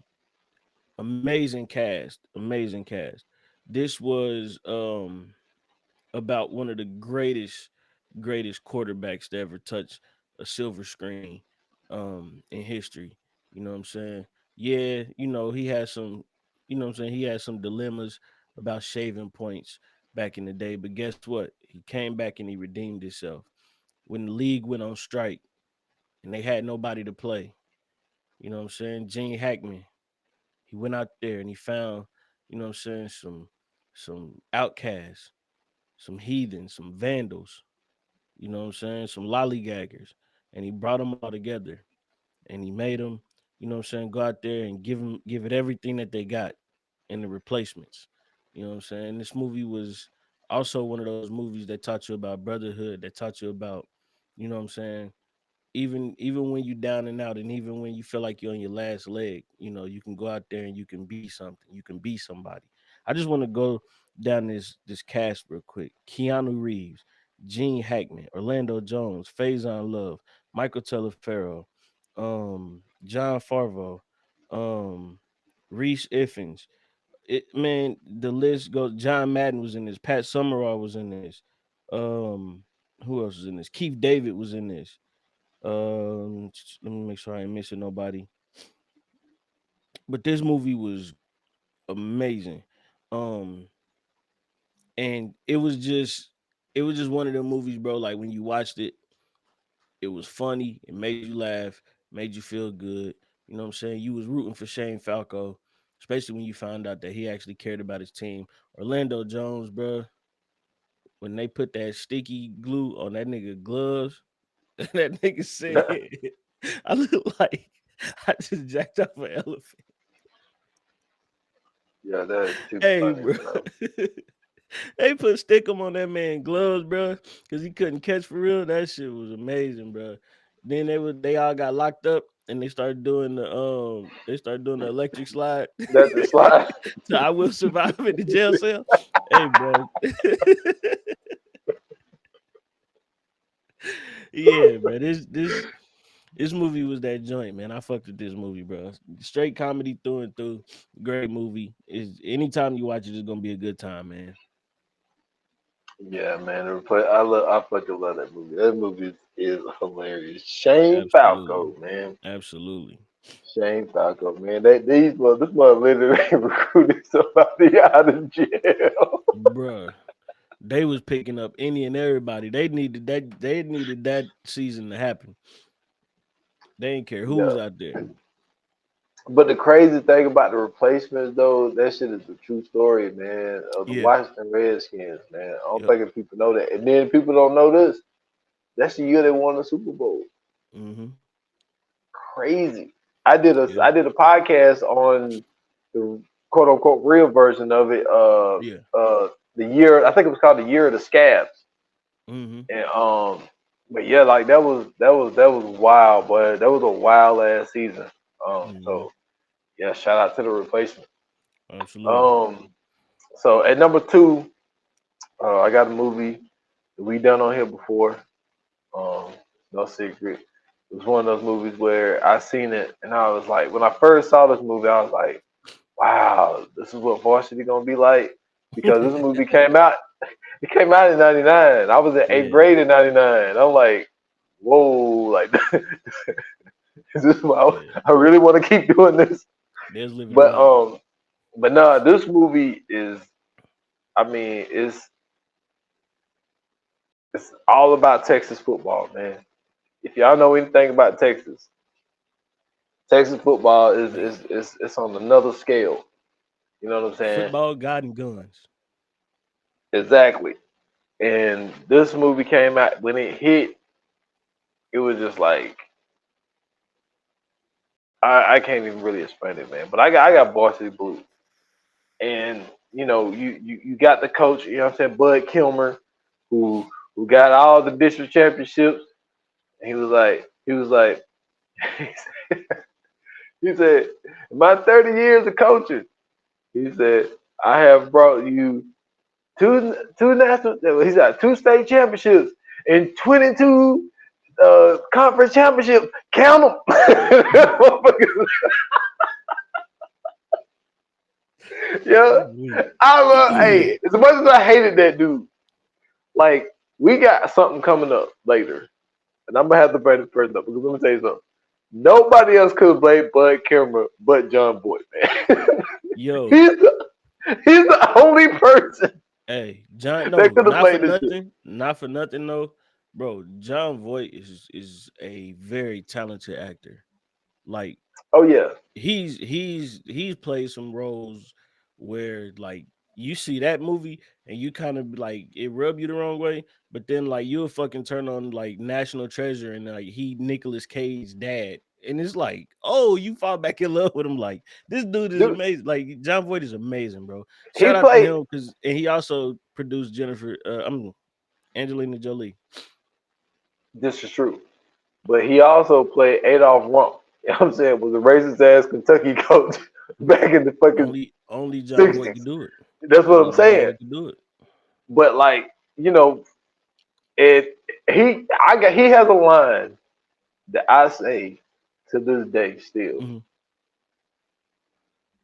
amazing cast, amazing cast. This was about one of the greatest quarterbacks to ever touch a silver screen in history. You know what I'm saying? Yeah, he has some, what I'm saying, he had some dilemmas about shaving points back in the day, but guess what? He came back and he redeemed himself. When the league went on strike and they had nobody to play, you know what I'm saying? Gene Hackman, he went out there and he found, what I'm saying, some outcasts, some heathens, some vandals, you know what I'm saying, some lollygaggers, and he brought them all together and he made them, what I'm saying, go out there and give it everything that they got in the replacements. You know what I'm saying? This movie was also one of those movies that taught you about brotherhood, that taught you about, what I'm saying, even when you down and out, and even when you feel like you're on your last leg, you can go out there and you can be something. You can be somebody. I just want to go down this cast real quick. Keanu Reeves, Gene Hackman, Orlando Jones, Faison Love, Michael Teleferro, John Farvo, um, Reese Iffens. Man, the list goes. John Madden was in this. Pat Summerall was in this. Um, who else was in this? Keith David was in this. Let me make sure I ain't missing nobody. But this movie was amazing. Um, and it was just one of them movies, bro. Like when you watched it, it was funny. It made you laugh, made you feel good. You know what I'm saying? You was rooting for Shane Falco, especially when you found out that he actually cared about his team. Orlando Jones, bro. When they put that sticky glue on that nigga gloves, that nigga said, "I look like I just jacked up an elephant." yeah, that is too Hey, funny, bro. bro. They put stickum on that man gloves, bro, because he couldn't catch for real. That shit was amazing, bro. Then they all got locked up and they started doing the electric slide. That's the slide. So I will survive in the jail cell. Hey, bro. Yeah, bro. This movie was that joint, man. I fucked with this movie, bro. Straight comedy through and through. Great movie. Is anytime you watch it, it's gonna be a good time, man. Yeah, man. I fucking love that movie. That movie is hilarious. Shane Absolutely. Falco, man. Absolutely. Shane Falco, man. This mother literally recruited somebody out of jail. Bruh. They was picking up any and everybody. They needed that season to happen. They didn't care who was Yeah. out there. But the crazy thing about the replacements, though, that shit is a true story, man. Of the Yeah. Washington Redskins, man. I don't Yep. think if people know that. And then people don't know this. That's the year they won the Super Bowl. Mm-hmm. Crazy. I did a Yeah. podcast on the quote unquote real version of it. Yeah. The year, I think it was called the Year of the Scabs. Mm-hmm. And but yeah, like that was wild, boy. That was a wild ass season. Mm-hmm. So yeah, shout out to the replacement. Absolutely. So at number 2, I got a movie that we done on here before. No secret. It was one of those movies where I seen it and I was like, when I first saw this movie, I was like, wow, this is what varsity gonna be like. Because this movie came out, it came out in '99. I was in 8th Yeah. grade in '99. I'm like, whoa, like is this what Yeah. I really want to keep doing this? There's living But life. no, this movie is, I mean, it's all about Texas football, man. If y'all know anything about Texas, Texas football is it's on another scale. You know what I'm saying? Football, God, and guns. Exactly. And this movie came out when it hit. It was just like I can't even really explain it, man. But I got Varsity Blues, and you know you got the coach. You know what I'm saying, Bud Kilmer, who got all the district championships. And he was like he said, in my 30 years of coaching, he said, I have brought you two national. He's got 2 state championships and 22 conference championships. Count them. Yeah, I love. Hey, as much as I hated that dude, like we got something coming up later, and I'm gonna have to bring this person up because let me tell you something. Nobody else could play Bud Cameron but John Boyd, man. Yo, he's the only person hey, John. No, that could have not for played this shit. nothing. Not for nothing, though, bro. John Voight is a very talented actor. Like Oh yeah, he's played some roles where like you see that movie and you kind of like it rub you the wrong way, but then like you'll fucking turn on like National Treasure and like he Nicolas Cage's dad, and it's like, oh, you fall back in love with him. Like this dude is dude, amazing. Like John Voight is amazing, bro. he Shout out to played. him because and he also produced Angelina Jolie. This is true, but he also played Adolph Rump. You know what I'm saying? Was a racist ass Kentucky coach back in the fucking Only John Voight can '60s. do it. That's what I'm Only John saying. Voight can do it. But like you know, he has a line that I say to this day still. Mhm.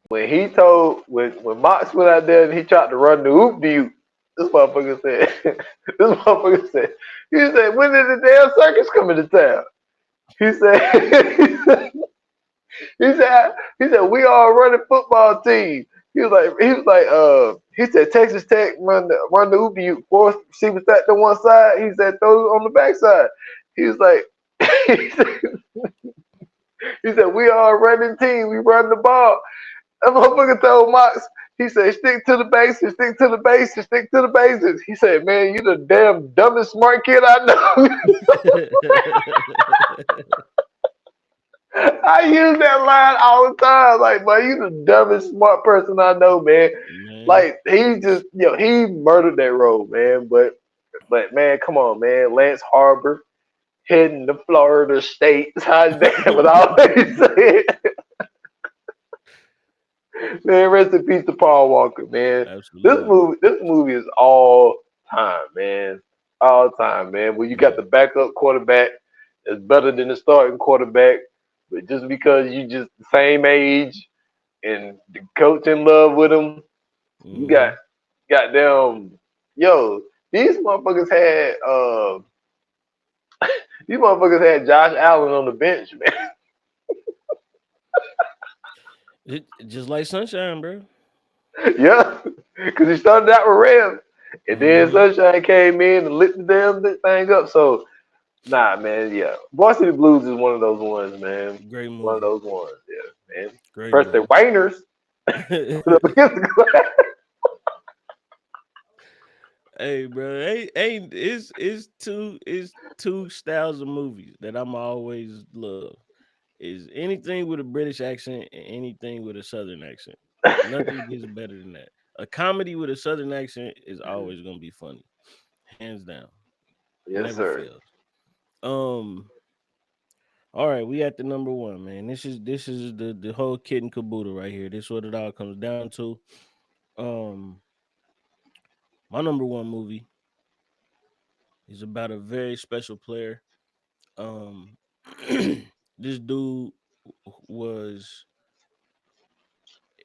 When Mox went out there and he tried to run the hoop to this motherfucker said, he said, when did the damn circus come into town? He said, he said, we are a running football team. He said Texas Tech run the hoop to you. Force receivers at the one side. He said throw it on the backside. He was like, he said we are a running team. We run the ball. That motherfucker told Mox, he said, stick to the bases, stick to the bases, stick to the bases. He said, man, you the damn dumbest smart kid I know. I use that line all the time. Like, man, you the dumbest smart person I know, man. Man. Like, he just, he murdered that role, man. But man, come on, man. Lance Harbor, heading to Florida State. Hot damn, was always saying. Man, rest in peace to Paul Walker, man. Absolutely. This movie is all time, man. All time, man. When you got the backup quarterback that's better than the starting quarterback, but just because you just the same age and the coach in love with him, you got Mm-hmm. goddamn yo. These motherfuckers had Josh Allen on the bench, man. Just like Sunshine, bro. Yeah, because he started out with Rev, and then Mm-hmm. Sunshine came in and lit the damn thing up. So nah, man, yeah, Varsity Blues is one of those ones, man. Great One of movie. those ones, yeah, man. Great Preston movie. Whiners put up against the glass. Hey, bro. Ain't it's two styles of movies that I'm always love. Is anything with a British accent and anything with a Southern accent. Nothing gets better than that. A comedy with a Southern accent is always gonna be funny, hands down, Yes, never sir. fails. Um, all right, we at the number one, man. This is the whole kit and caboodle right here. This is what it all comes down to. Um, my number one movie is about a very special player. Um, this dude was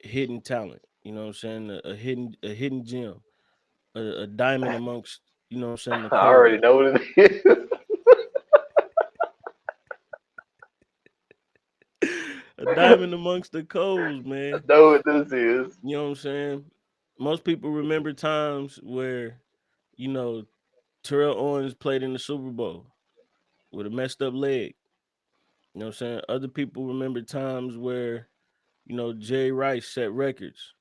hidden talent. You know what I'm saying? A hidden gem, a diamond amongst you know what I'm saying the I already coals. know what it is. A diamond amongst the coals, I man. know what this is. You know what I'm saying? Most people remember times where you know Terrell Owens played in the Super Bowl with a messed up leg. You know what I'm saying? Other people remember times where Jay Rice set records.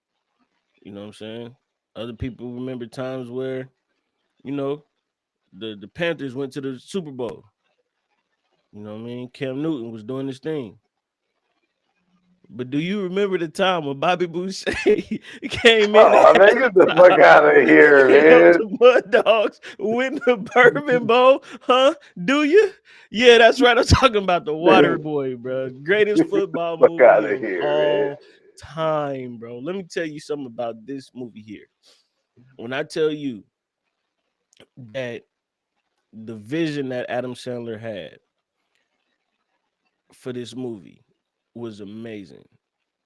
You know what I'm saying? Other people remember times where you know the Panthers went to the Super Bowl. You know what I mean? Cam Newton was doing his thing. But do you remember the time when Bobby Boucher came in Oh at man, get the fuck halftime out of here, and helped man. the Mud Dogs win the Bourbon Bowl? Huh? Do you? Yeah, that's right. I'm talking about the Water Boy, bro. Greatest football Fuck out movie of of here, all time, bro. Let me tell you something about this movie here. When I tell you that the vision that Adam Sandler had for this movie was amazing.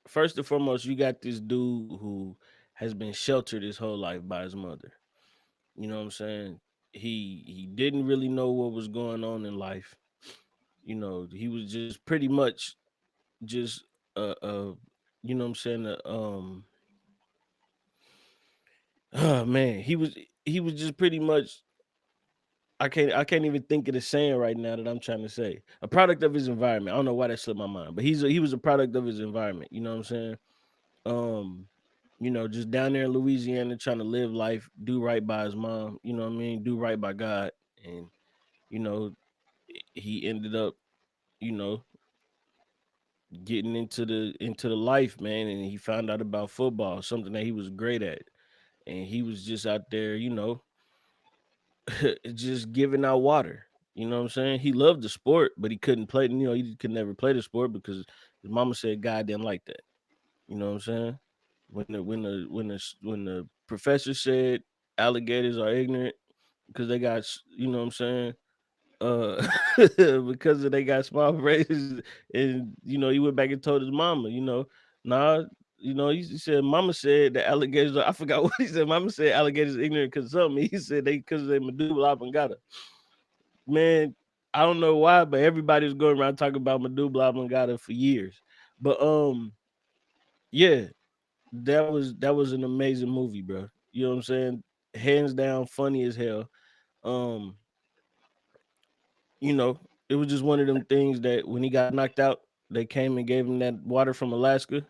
First and foremost, you got this dude who has been sheltered his whole life by his mother. You know what I'm saying? He didn't really know what was going on in life. He was just pretty much just you know what I'm saying, oh man, he was just pretty much I can't even think of the saying right now that I'm trying to say. A product of his environment. I don't know why that slipped my mind, but he was a product of his environment. You know what I'm saying? Um, just down there in Louisiana trying to live life, do right by his mom, you know what I mean? Do right by God. And, you know, he ended up, you know, getting into the life, man, and he found out about football, something that he was great at. And he was just out there, just giving out water. You know what I'm saying? He loved the sport, but he couldn't play, he could never play the sport because his mama said God didn't like that. You know what I'm saying? When the professor said alligators are ignorant because they got you know what I'm saying, uh because they got small brains, and he went back and told his mama, nah, he said mama said that alligators I forgot what he said. Mama said alligators ignorant because something. He said they because they medulla oblongata. Man, I don't know why, but everybody was going around talking about medulla oblongata for years. But yeah, that was an amazing movie, bro. You know what I'm saying? Hands down, funny as hell. Um, you know, it was just one of them things that when he got knocked out, they came and gave him that water from Alaska,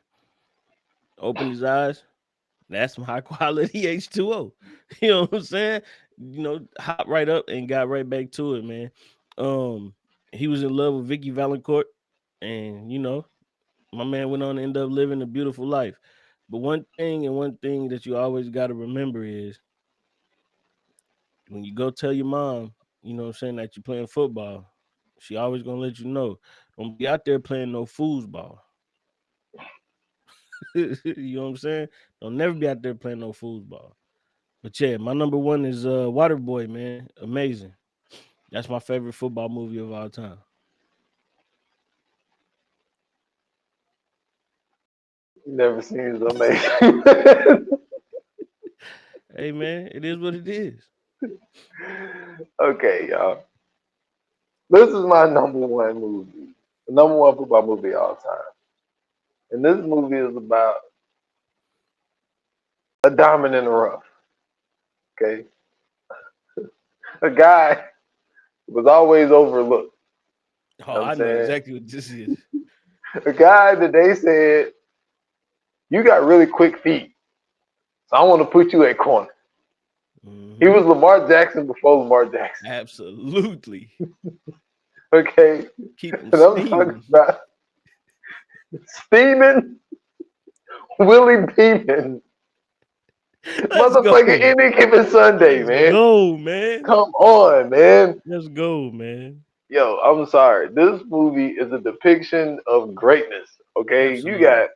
opened his eyes. That's some high quality H2O. You know what I'm saying? Hop right up and got right back to it, man. Um, he was in love with Vicky Valancourt, and my man went on to end up living a beautiful life. But one thing that you always got to remember is when you go tell your mom, you know what I'm saying, that you're playing football, She always gonna let you know. Don't be out there playing no foosball. You know what I'm saying? Don't never be out there playing no foosball. But yeah, my number one is Waterboy, man. Amazing. That's my favorite football movie of all time. Never seen it. Amazing. Hey man, it is what it is. Okay, y'all. This is my number one movie. The number one football movie of all time. And this movie is about a diamond in the rough. Okay. A guy was always overlooked. Oh, You know what I I'm know saying? exactly what this is. A guy that they said, you got really quick feet. So I want to put you at corner. He Mhm. was Lamar Jackson before Lamar Jackson. Absolutely. Okay. Keep them And I'm talking steaming. about steaming Willie Beeman. Let's go. Motherfucking any given Sunday, Let's man. go, man. Come on, man. Let's go, man. Yo, I'm sorry. This movie is a depiction of greatness. Okay, Absolutely.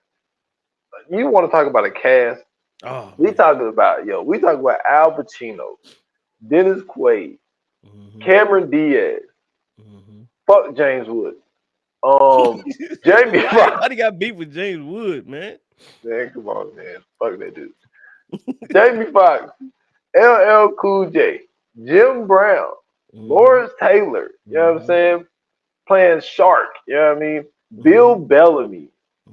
you want to talk about a cast? Oh We man. talking about Al Pacino, Dennis Quaid, Hmm. Cameron Diaz, Hmm. fuck James Woods, Jamie Why? Foxx. Why they got beef with James Wood, man? Man, come on, man, fuck that dude. Jamie Foxx, LL Cool J, Jim Brown, Hmm. Lawrence Taylor. You know what I'm Hmm. saying? Playing Shark. You know what I mean? Bill Hmm. Bellamy.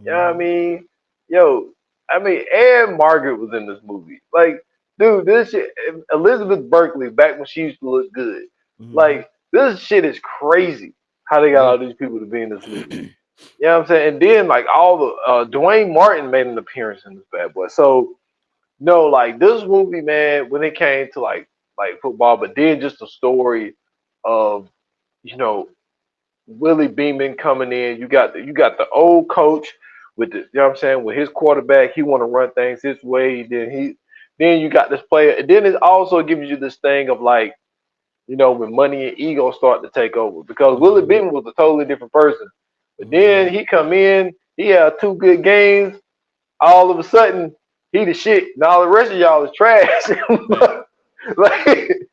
You know what I Hmm. mean? Yo, I mean, and Margaret was in this movie. Like, dude, this shit. Elizabeth Berkley back when she used to look good. Hmm. Like, this shit is crazy. How they got Yeah. all these people to be in this movie. You know what I'm saying? And then like all the Dwayne Martin made an appearance in this bad boy. So no, like this movie, man, when it came to like football, but then just the story of you know Willie Beeman coming in. You got the old coach with the you know what I'm saying with his quarterback. He want to run things his way. Then you got this player, and then it also gives you this thing of like when money and ego start to take over because Willie Hmm. Beeman was a totally different person. But Hmm. then he come in, he had two good games. All of a sudden, he the shit, and all the rest of y'all is trash. Fact. Like,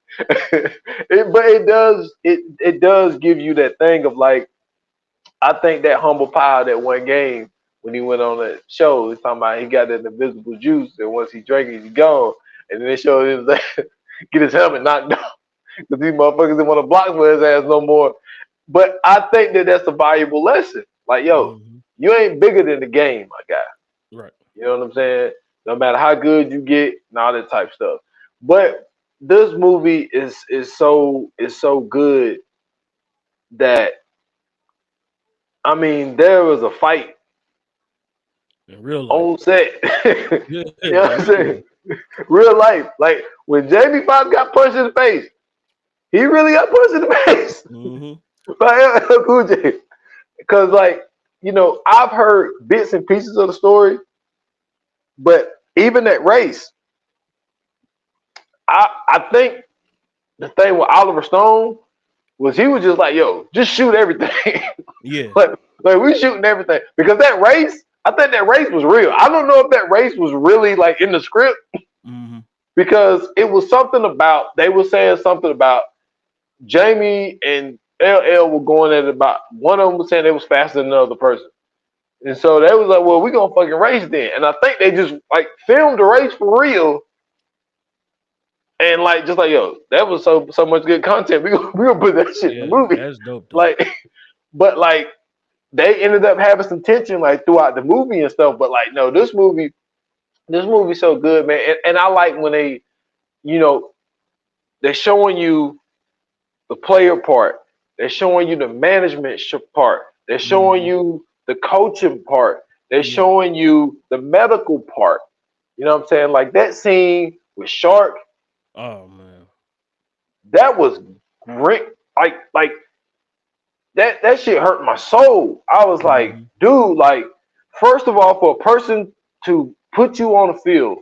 but it does give you that thing of like I think that humble pie that one game when he went on that show, he's talking about he got that invisible juice, and once he drank it, he gone. And then they showed him like, get his helmet knocked off because these motherfuckers didn't want to block for his ass no more. But I think that that's a valuable lesson. Like, yo, Hmm. you ain't bigger than the game, my guy. Right. You know what I'm saying? No matter how good you get and all that type stuff. But this movie is so good that I mean there was a fight In real life. on set. You Yeah. know In what I'm real saying? life. Real life. Like when Jamie Foxx got punched in the face, he really got punched in the face Hmm. by LL Cool J. Because like, I've heard bits and pieces of the story, but even that race, I think the thing with Oliver Stone was he was just like, yo, just shoot everything. Yeah. like we shooting everything. Because that race, I think that race was real. I don't know if that race was really like in the script Hmm. because it was something about they were saying something about Jamie and LL were going at it about one of them was saying they was faster than the other person. And so they was like, well, we gonna fucking race then. And I think they just like filmed the race for real. And like just like yo, that was so much good content. We gonna put that shit in the Yeah. movie. That's dope though. Like, but like they ended up having some tension like throughout the movie and stuff. But like, no, this movie's so good, man. And I like when you know, they're showing you the player part. They're showing you the management part. They're showing Hmm. you the coaching part. They're Yeah. showing you the medical part. You know what I'm saying? Like that scene with Shark, Oh man. that was great. Like that shit hurt my soul. I was like, Hmm. dude, like, first of all, for a person to put you on the field,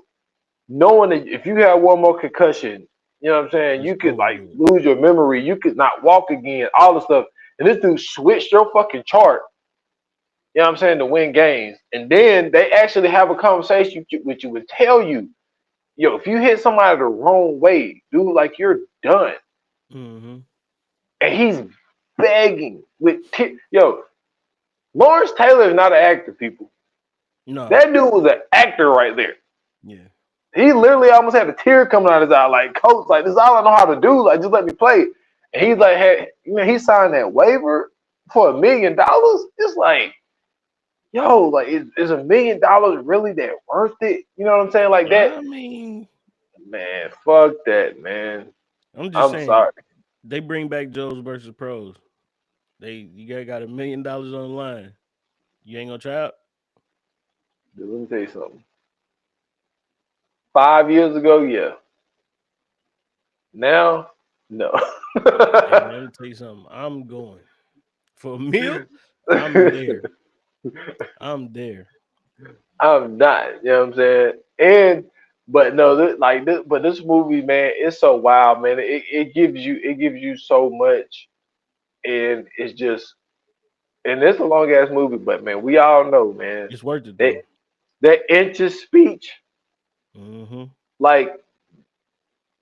knowing that if you have one more concussion, you know what I'm saying, It's you could over like with. lose your memory, you could not walk again, all the stuff. and this dude switched your fucking chart. You know what I'm saying, to win games, and then they actually have a conversation with you and tell you, yo, if you hit somebody the wrong way, dude, like you're done. Mm-hmm. And he's begging yo. Lawrence Taylor is not an actor, people. No. That dude was an actor right there. Yeah. He literally almost had a tear coming out of his eye, like, coach, like, this is all I know how to do. Like, just let me play. And he's like, hey, he signed that waiver for $1 million. It's like, yo, like, is $1 million really that worth it? You know what I'm saying? Like that, I mean, man. Fuck that, man. I'm just I'm saying sorry. they bring back Joes versus Pros. You got $1 million on the line. You ain't gonna try out? Dude, let me tell you something. 5 years ago, yeah. Now, no. Hey man, let me tell you something. I'm going for a meal. I'm there. I'm there. I'm not. You know what I'm saying? And but no, but this movie, man, it's so wild, man. It gives you so much, and it's just, and it's a long ass movie, but man, we all know, man, It's worth it that though. that inches speech, Mm-hmm. like,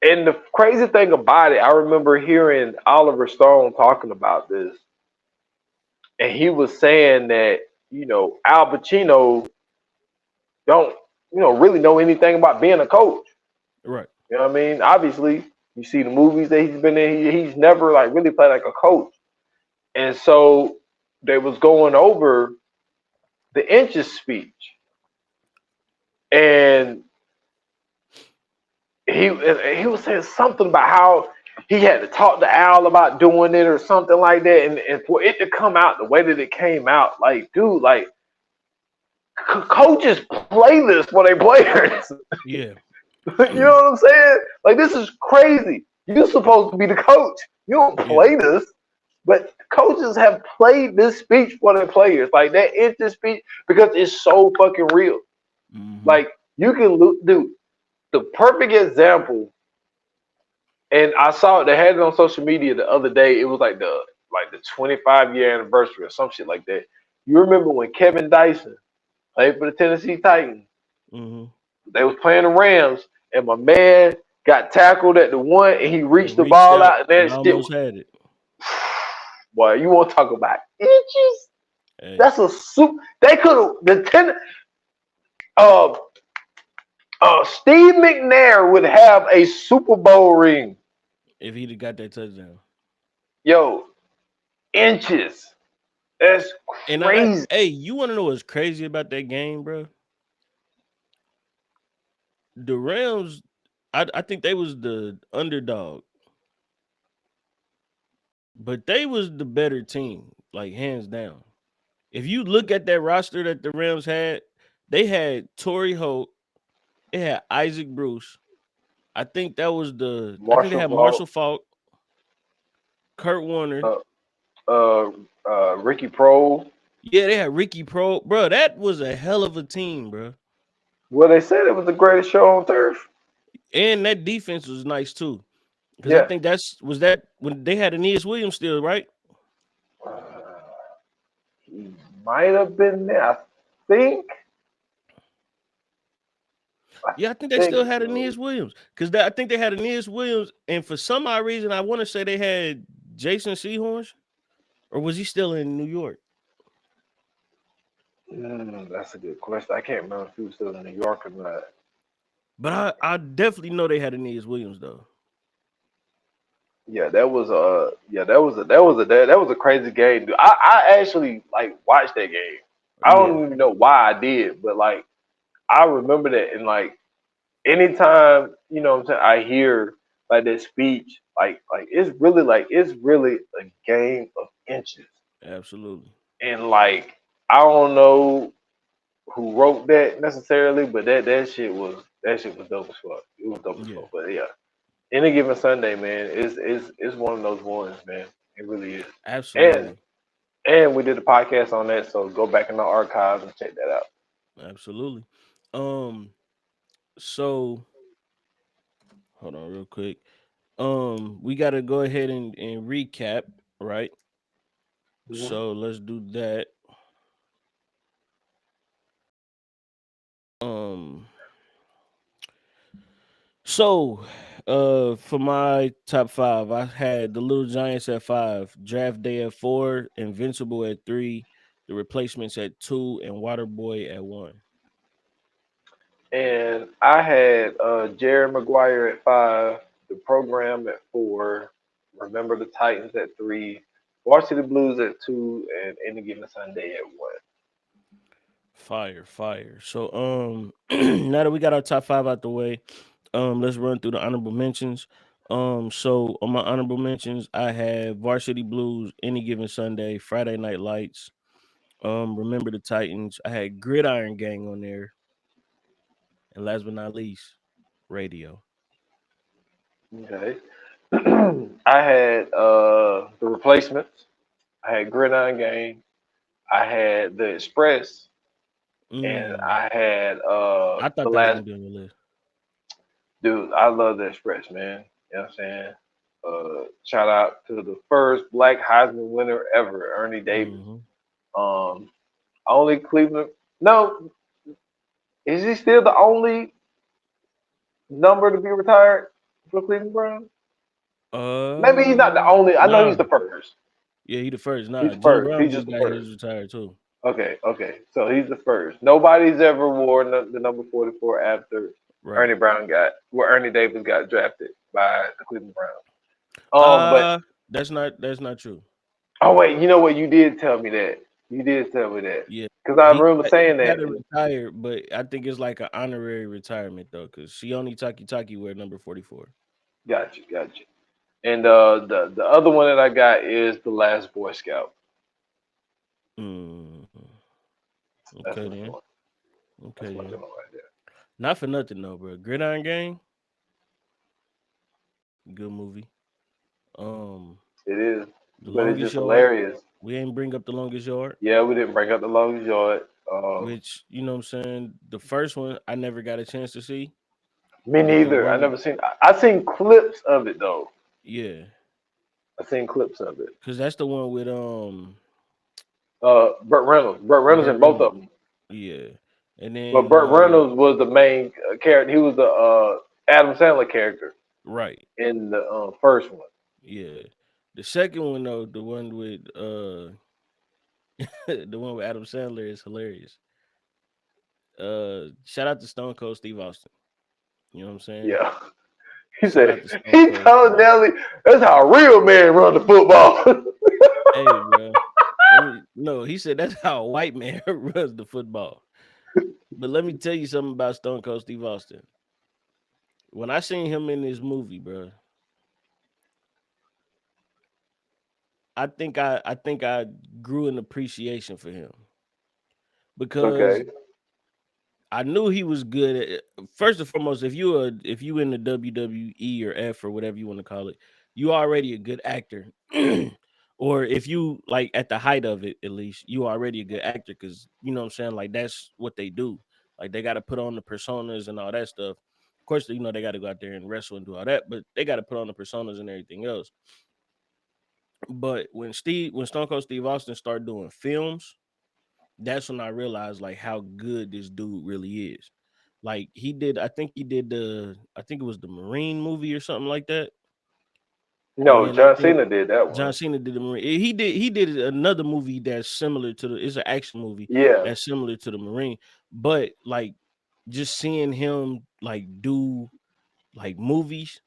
and the crazy thing about it, I remember hearing Oliver Stone talking about this, and he was saying that Al Pacino don't really know anything about being a coach. Right. You know what I mean? Obviously, you see the movies that he's been in. He's never like really played like a coach, and so they was going over the inches speech, and he was saying something about how he had to talk to Al about doing it or something like that, and for it to come out the way that it came out, like, dude, like, coaches play this for their players. Yeah. You know what I'm saying? Like, this is crazy. You're supposed to be the coach. You don't Yeah. play this. But coaches have played this speech for their players. Like, that is the speech because it's so fucking real. Mm-hmm. Like, you can look, dude, the perfect example, and I saw it, they had it on social media the other day. It was like the 25-year anniversary or some shit like that. You remember when Kevin Dyson played for the Tennessee Titans? Mm-hmm. They was playing the Rams, and my man got tackled at the one, and he And reached the reached ball out out, and that and shit almost was, had it. boy, you want to talk about inches? Hey, That's a super. They could have uh Steve McNair would have a Super Bowl ring. if he'd have got that touchdown. Yo, inches. That's And crazy. hey, you want to know what's crazy about that game, bro? The Rams, I think they was the underdog, but they was the better team, like hands down. If you look at that roster that the Rams had, they had Torrey Holt, they had Isaac Bruce. I think they Marshall had Faulk, Marshall Falk, Kurt Warner. uh, Ricky Prohl. Yeah, they had Ricky Pro. Bro, that was a hell of a team, bro. Well, they said it was the greatest show on turf. And that defense was nice too. Because I Yeah. think that when they had Aeneas Williams still, right? Uh, he might have been there. Think. I Yeah, I think they think still had so. Aeneas Williams. Because I think they had Aeneas Williams, and for some odd reason, I want to say they had Jason Sehorns, or was he still in New York? That's a good question. I can't remember if he was still in New York or not. But I definitely know they had Aeneas Williams though. Yeah, that was a crazy game, dude. I actually like watched that game. I Yeah, don't even know why I did, but like I remember that, and like anytime what I'm saying, I hear like that speech, like it's really a game of inches, absolutely. and like I don't know who wrote that necessarily, but that shit was dope as fuck. It was dope as Yeah, fuck. But yeah, any given Sunday, man, is one of those ones, man. It really is. And absolutely. and we did a podcast on that, so go back in the archives and check that out. Absolutely. Um, so hold on real quick. We gotta go ahead and recap, right? So let's do that. Um. So, for my top five, I had the Little Giants at 5, Draft Day at 4, Invincible at 3, The Replacements at 2, and Waterboy at 1. And I had Jerry Maguire at 5, The Program at 4, Remember the Titans at 3, Varsity Blues at 2, and Any Given Sunday at 1. Fire, fire. So, now that we got our top five out the way, let's run through the honorable mentions. So on my honorable mentions, I have Varsity Blues, Any Given Sunday, Friday Night Lights, Remember the Titans. I had Gridiron Gang on there, and last but not least, Radio. Okay. I had The Replacements, I had Gridiron Gang, I had The Express, and Mm, I had I The thought that was Last. gonna be on your list. Dude, I love The Express, man. You know what I'm saying? Shout out to the first black Heisman winner ever, Ernie Davis. Hmm. Um, only Cleveland. No, is he still the only number to be retired for Cleveland Browns? Maybe he's not the only. I know he's Nah, the first. yeah, he the first. He's Nah, the Jim first. Brown He's just just the got his first. retired too. Okay, okay. So he's the first. Nobody's ever worn the number 44 after Right. Ernie Davis got drafted by the Cleveland Browns. But That's not true. oh wait, you know what? You did tell me that. You did tell me that Yeah, because I remember he saying got that. to retire, but I think it's like an honorary retirement though, because Shioni Taki wear number 44. Got you, got you. And the other one that I got is the Last Boy Scout. Mm. That's Okay my then. joint. That's Okay my then. joint right there. Not for nothing though, bro. Gridiron Gang, good movie. Um, It is, The but it's Longest just Yard. hilarious. We ain't bring up The Longest Yard, Yeah, we didn't bring up the longest yard. which you know what I'm saying. The first one I never got a chance to see, Me but the neither. I one, never seen. I seen clips of it though. yeah, I seen clips of it. because that's the one with Burt Reynolds. Burt Reynolds Burt in both of Reynolds, them. yeah, and But then Burt Reynolds was the main character. He was the Adam Sandler character right, in the first one. yeah. The second one though, the one with the one with Adam Sandler is hilarious. Shout out to Stone Cold Steve Austin. You know what I'm saying? Yeah. He Shout out said to Stone he Cold Steve told Austin. Nelly that's how a real man run the football. Hey, bro. No, he said that's how a white man runs the football. But let me tell you something about Stone Cold Steve Austin. When I seen him in this movie, bro, I think I grew an appreciation for him because Okay. I knew he was good at it. First and foremost, if you in the WWE or F or whatever you want to call it, you already a good actor. Or if you like at the height of it, at least you already a good actor because you know what I'm saying. Like that's what they do. Like they got to put on the personas and all that stuff. Of course, you know they got to go out there and wrestle and do all that, but they got to put on the personas and everything else. But when Stone Cold Steve Austin started doing films, that's when I realized like how good this dude really is. Like I think it was the Marine movie or something like that. And No, then I John think Cena did that John one. Cena did the Marine. He did another movie that's similar to the it's an action movie Yeah. that's similar to the Marine. But like just seeing him like do like movies,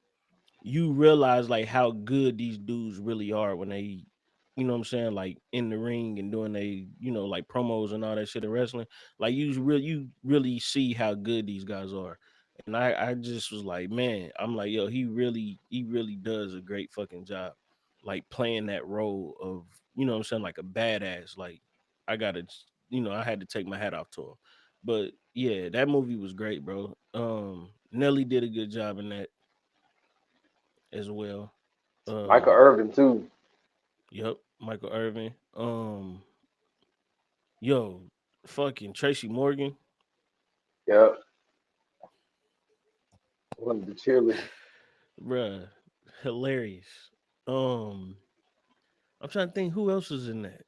you realize like how good these dudes really are when they, you know what I'm saying, like in the ring and doing they, you know, like promos and all that shit in wrestling. Like you really see how good these guys are. And I just was like, man, I'm like, yo, he really does a great fucking job, like playing that role of, you know what I'm saying, like a badass. Like I gotta, you know, I had to take my hat off to him. But yeah, that movie was great, bro. Nelly did a good job in that as well. Michael Um, Irvin too. yep, Michael Irvin. Yo, fucking Tracy Morgan, Yeah. One of the chillest. bruh, hilarious. Um, I'm trying to think who else was in that.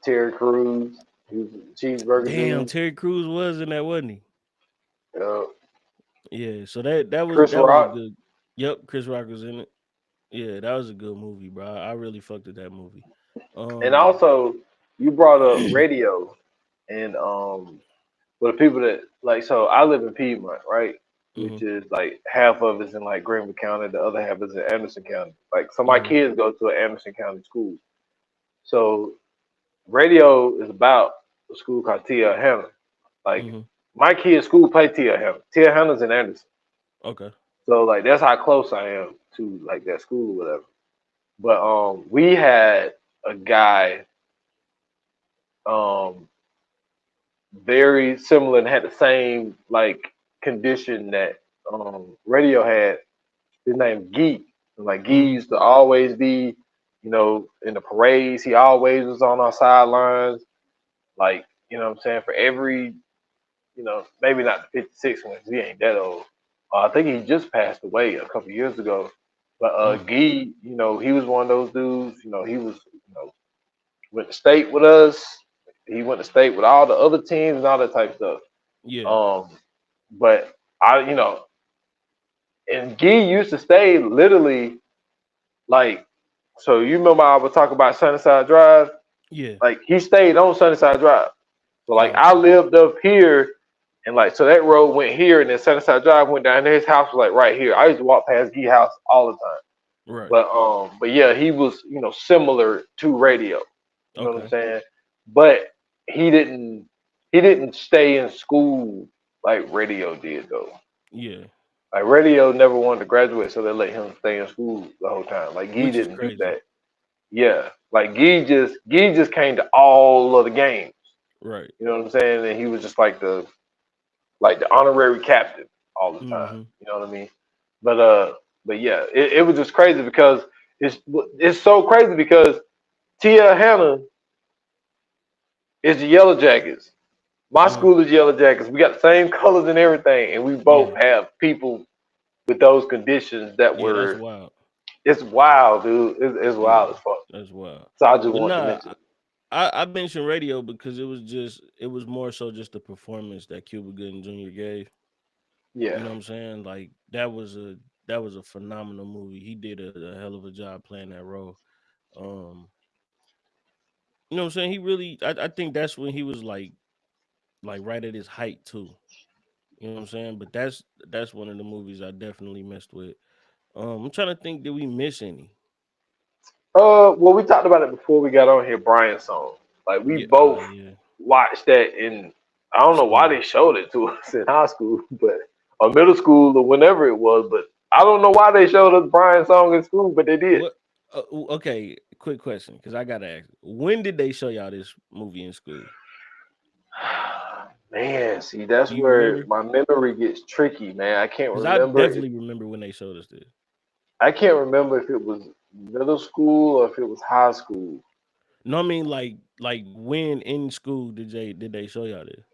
Terry Crews, he was a cheeseburger Damn, dude. Terry Crews was in that, wasn't he? Uh, Yeah. So that was Chris a Rock. good. Yep, Chris Rock was in it. Yeah, that was a good movie, bro. I really fucked with that movie. And Um, also, you brought up radio, and for the people that like, so I live in Piedmont, right? hmm Which is like half of it's in like Greenville County, the other half is in Anderson County. Like, so my hmm kids go to an Anderson County school. So radio is about a school called Tia Hanna. Like, hmm my kids' school play Tia Hanna. Tia Hanna's in Anderson. Okay. So like that's how close I am to like that school or whatever. But we had a guy um very similar and had the same like condition that radio had. His name Gee. And, like, Gee hmm used to always be, in the parades. He always was on our sidelines. Like, you know what I'm saying? For every, maybe not the 56 ones. He ain't that old. I think he just passed away a couple years ago. But Mm. Gee, he was one of those dudes. He was, went to state with us. He went to state with all the other teams and all that type of stuff. Yeah. But and Gee used to stay literally like, so you remember I was talking about Sunnyside Drive? Yeah. Like, he stayed on Sunnyside Drive. So like Oh, I okay. lived up here, and like so that road went here, and then Sunnyside Drive went down there. His house was like right here. I used to walk past Gee house all the time. Right. But yeah, he was, similar to radio. You know what I'm Okay. saying? But he didn't stay in school like radio did though. Yeah. Like, radio never wanted to graduate, so they let him stay in school the whole time. Like, Gee Which is didn't do crazy. that. Yeah, like Gee just came to all of the games. Right. You know what I'm saying? And he was just like the honorary captain all the time. hmm You know what I mean? But yeah, it was just crazy because it's so crazy because Tia Hanna is the Yellow Jackets. My hmm school is Yellow Jackets. We got the same colors and everything, and we both Yeah. have people with those conditions that Yeah. That's were. wild. It's wild, dude. It's Yeah. wild as fuck. That's wild. So I just But wanted to nah, mention. I mentioned radio because it was more so just the performance that Cuba Gooding Jr. gave. You Yeah. know what I'm saying? Like that was a phenomenal movie. He did a hell of a job playing that role. Um, you know what I'm saying? He really I think that's when he was like right at his height too. You know what I'm saying? But that's one of the movies I definitely messed with. I'm trying to think, did we miss any? Well, we talked about it before we got on here. Brian's song. Like, we Yeah, both yeah. watched that in. I don't know why School. they showed it to us in high school, but or middle school or whenever it was. But I don't know why they showed us Brian's song in school, but they did. What? Okay, quick question, because I gotta ask. When did they show y'all this movie in school? Man, see, that's Do you where remember? my memory gets tricky, man. I can't Because I remember. definitely remember when they showed us this. I can't remember if it was middle school or if it was high school. No, I mean like when in school did they show y'all this?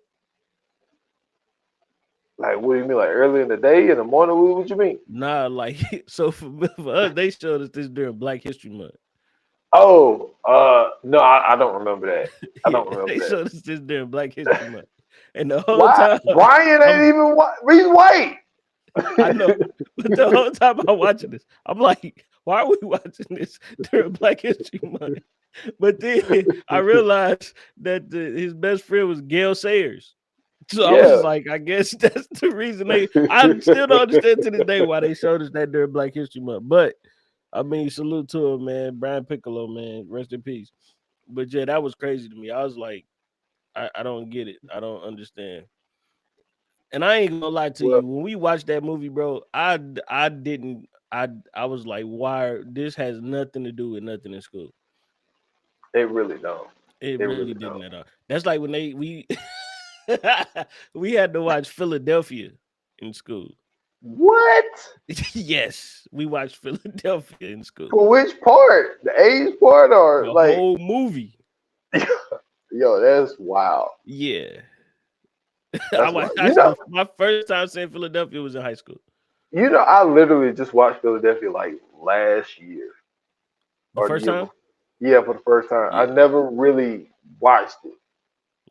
Like, what do you mean? Like, early in the day, in the morning? What you mean? Nah, like so for us, they showed us this during Black History Month. Oh, no, I don't remember that. I Yeah, don't remember they that. showed us this during Black History Month, and the whole Why? time Brian ain't I'm even white. He's white. I know, but the whole time I'm watching this, I'm like, why are we watching this during Black History Month? But then I realized that his best friend was Gail Sayers. So I was Yeah. like, I guess that's the reason they. I still don't understand to this day why they showed us that during Black History Month. But I mean, salute to him, man. Brian Piccolo, man, rest in peace. But yeah, that was crazy to me. I was like, I don't get it. I don't understand. And I ain't gonna lie to Well, you. When we watched that movie, bro, I didn't. I was like, why? This has nothing to do with nothing in school. they really don't. It They really really didn't don't. at all. That's like when we we had to watch Philadelphia in school. What? Yes, we watched Philadelphia in school. For which part? The age part, or The like? whole movie. Yo, that's wild. Yeah. I That's watched wild. high school. My first time seeing Philadelphia was in high school. I literally just watched Philadelphia like last year. The or the first year time? before. Yeah, for the first time. I Yeah, never really watched it,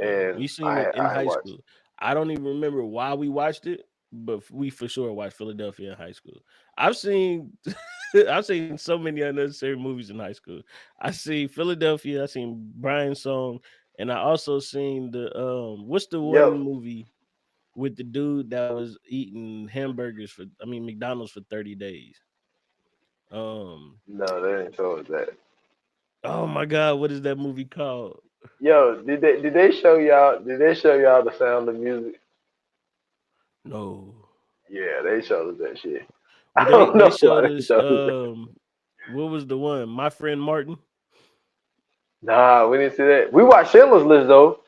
yeah. and We seen it in I had high watched. school. I don't even remember why we watched it, but we for sure watched Philadelphia in high school. I've seen I've seen so many unnecessary movies in high school. I seen Philadelphia, I seen Brian's Song, and I also seen the what's the one Yep. movie with the dude that was eating hamburgers for I mean McDonald's for 30 days. Um No, they didn't show us that. oh my god, what is that movie called? Yo, did they show y'all? Did they show y'all the Sound of Music? No. Yeah, they showed us that shit. Well, I they don't they know why showed they us showed us that. what was the one? My Friend Martin. Nah, we didn't see that. We watched Schindler's List though.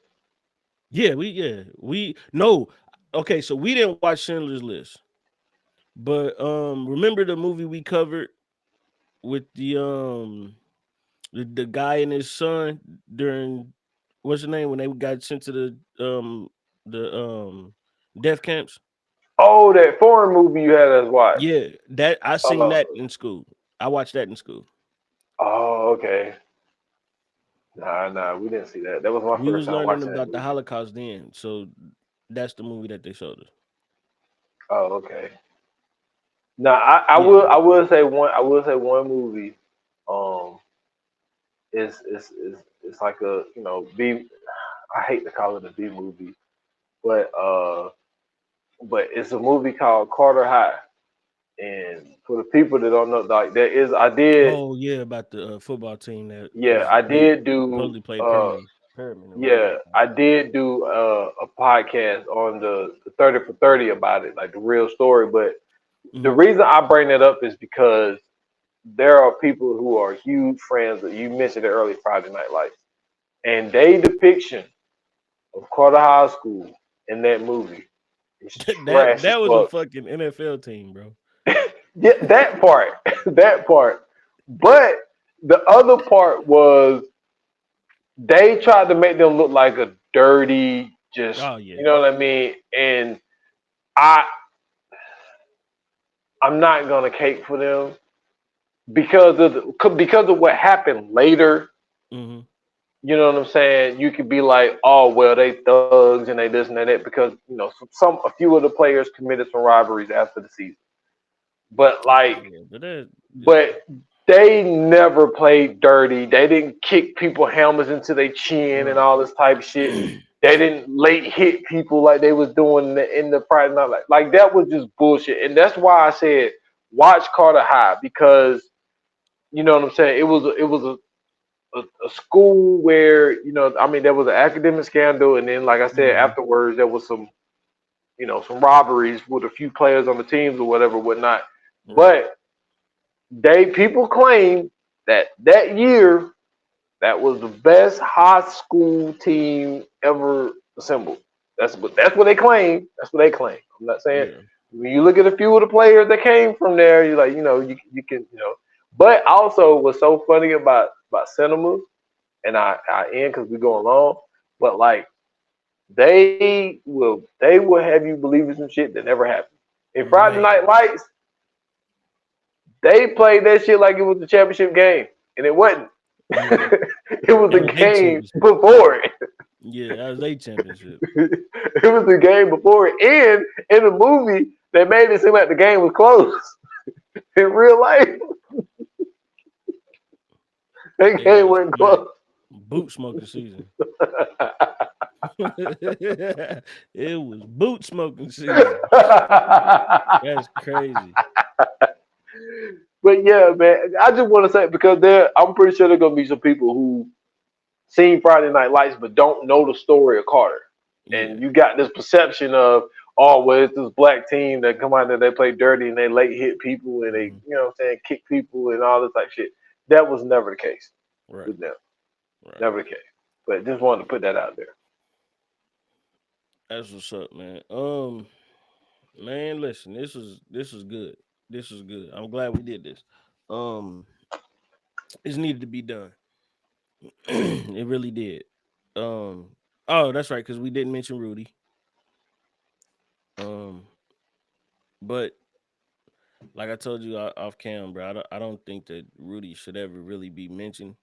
We no. Okay, so we didn't watch Schindler's List, but remember the movie we covered with the guy and his son during what's the name when they got sent to the death camps? Oh, that foreign movie you had us watch. Yeah, that I seen Uh, that in school. I watched that in school. oh, okay. Nah, we didn't see that. That was my We first was time learning watching that about the movie. Holocaust then, so that's the movie that they showed us. Oh, okay. Now Yeah. I will say one movie. Um, it's like a B. I hate to call it a B movie, but it's a movie called Carter High. And for the people that don't know, like Oh yeah, about the football team that yeah, was I played did do, supposedly played Perriman or whatever. yeah, I did do a podcast on the 30 for 30 about it, like the real story. But the Mm-hmm. reason I bring that up is because there are people who are huge fans of, you mentioned it earlier, Friday Night Lights, and they depiction of Carter High School in that movie is that trash as that was a fuck. fucking NFL team, bro. Yeah, that part, that part. But the other part was they tried to make them look like a dirty, just Oh yeah. you know what I mean. And I, I'm not gonna cape for them because of what happened later. Mm-hmm. You know what I'm saying? You could be like, oh well, they thugs and they this and that because some a few of the players committed some robberies after the season, but Oh like yeah, but that but they never played dirty. They didn't kick people helmets into their chin and right. all this type of shit. They didn't late hit people like they was doing in the Friday night. Like that was just bullshit. And that's why I said watch Carter High because you know what I'm saying. It was a school where I mean there was an academic scandal, and then like I said Mm-hmm. afterwards there was some robberies with a few players on the teams or whatever whatnot. Right. But they people claim that year that was the best high school team ever assembled. That's what they claim. That's what they claim. I'm not saying Yeah. when you look at a few of the players that came from there, you're like, you can. But also, what's so funny about cinema, and I end because we go along, but like they will have you believe in some shit that never happened. In Friday Night Man. Lights, they played that shit like it was the championship game, and it wasn't. Yeah. It was That a was their game championship. before it. Yeah, that was their championship. It was the game before it. And in the movie, they made it seem like the game was close. In real life, That that they game was wasn't straight close. boot smoking season. It was boot smoking season. That's crazy. But yeah, man, I just want to say because I'm pretty sure there are gonna be some people who seen Friday Night Lights but don't know the story of Carter, Yeah. and you got this perception of, oh well, it's this black team that come out there, they play dirty and they late hit people and they Hmm. what I'm saying, kick people and all this type of shit. That was never the case Right. with them. Right. Never the case. But just wanted to put that out there. That's what's up, man. Man, listen, this was good. This was good. I'm glad we did this. Um, this needed to be done. It really did. Oh, that's right, because we didn't mention Rudy. Um, but Like I told you off cam, bro. I don't think that Rudy should ever really be mentioned.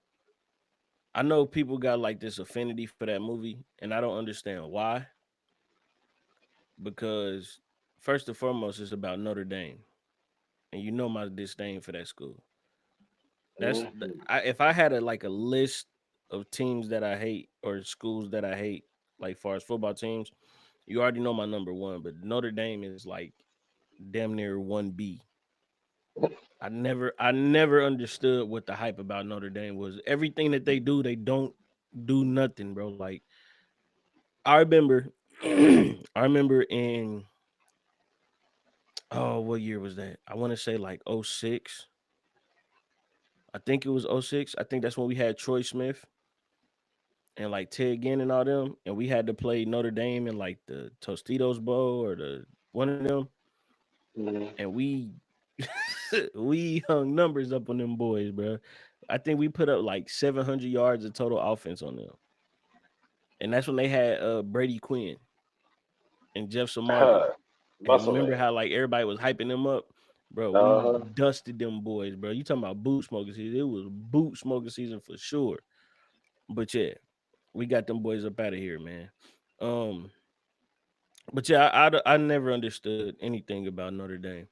I know people got like this affinity for that movie, and I don't understand why. Because first and foremost, it's about Notre Dame, and you know my disdain for that school. Mhm. If I had a list of teams that I hate or schools that I hate, like far as football teams, you already know my number one. But Notre Dame is like damn near 1B. I never understood what the hype about Notre Dame was. Everything that they don't do nothing, bro. Like I remember, I remember in what year was that? I want to say like '06. I think it was '06. I think that's when we had Troy Smith and like Ted Ginn and all them, and we had to play Notre Dame in like the Tostitos Bowl or the one of them, Mhm. and we we hung numbers up on them boys, bro. I think we put up like 700 yards of total offense on them, and that's when they had Brady Quinn and Jeff Samardzija. And Muscle remember man. how like everybody was hyping them up, bro? Uh We huh. dusted them boys, bro. You talking about boot smoking season? It was boot smoking season for sure. But yeah, we got them boys up out of here, man. Um, but yeah, I never understood anything about Notre Dame.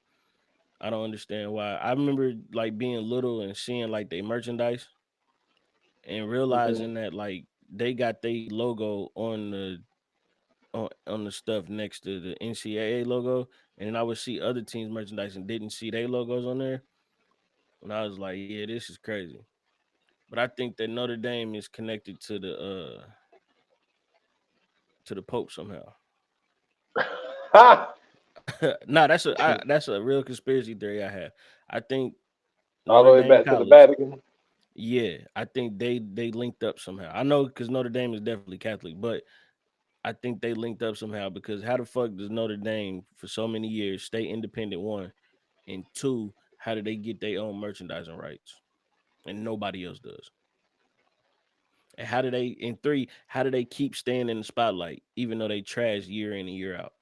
I don't understand why. I remember like being little and seeing like they merchandise and Mhm. realizing that like they got their logo on the stuff next to the NCAA logo, and then I would see other teams merchandise and didn't see their logos on there, and I was like, yeah, this is crazy. But I think that Notre Dame is connected to the Pope somehow. Ha! Nah, that's a real conspiracy theory I have. I think All the Notre way Dame back to the College. Vatican. Yeah, I think they linked up somehow. I know because Notre Dame is definitely Catholic, but I think they linked up somehow because how the fuck does Notre Dame for so many years stay independent? One and two, how do they get their own merchandising rights and nobody else does? And how do they? And three, how do they keep staying in the spotlight even though they trash year in and year out?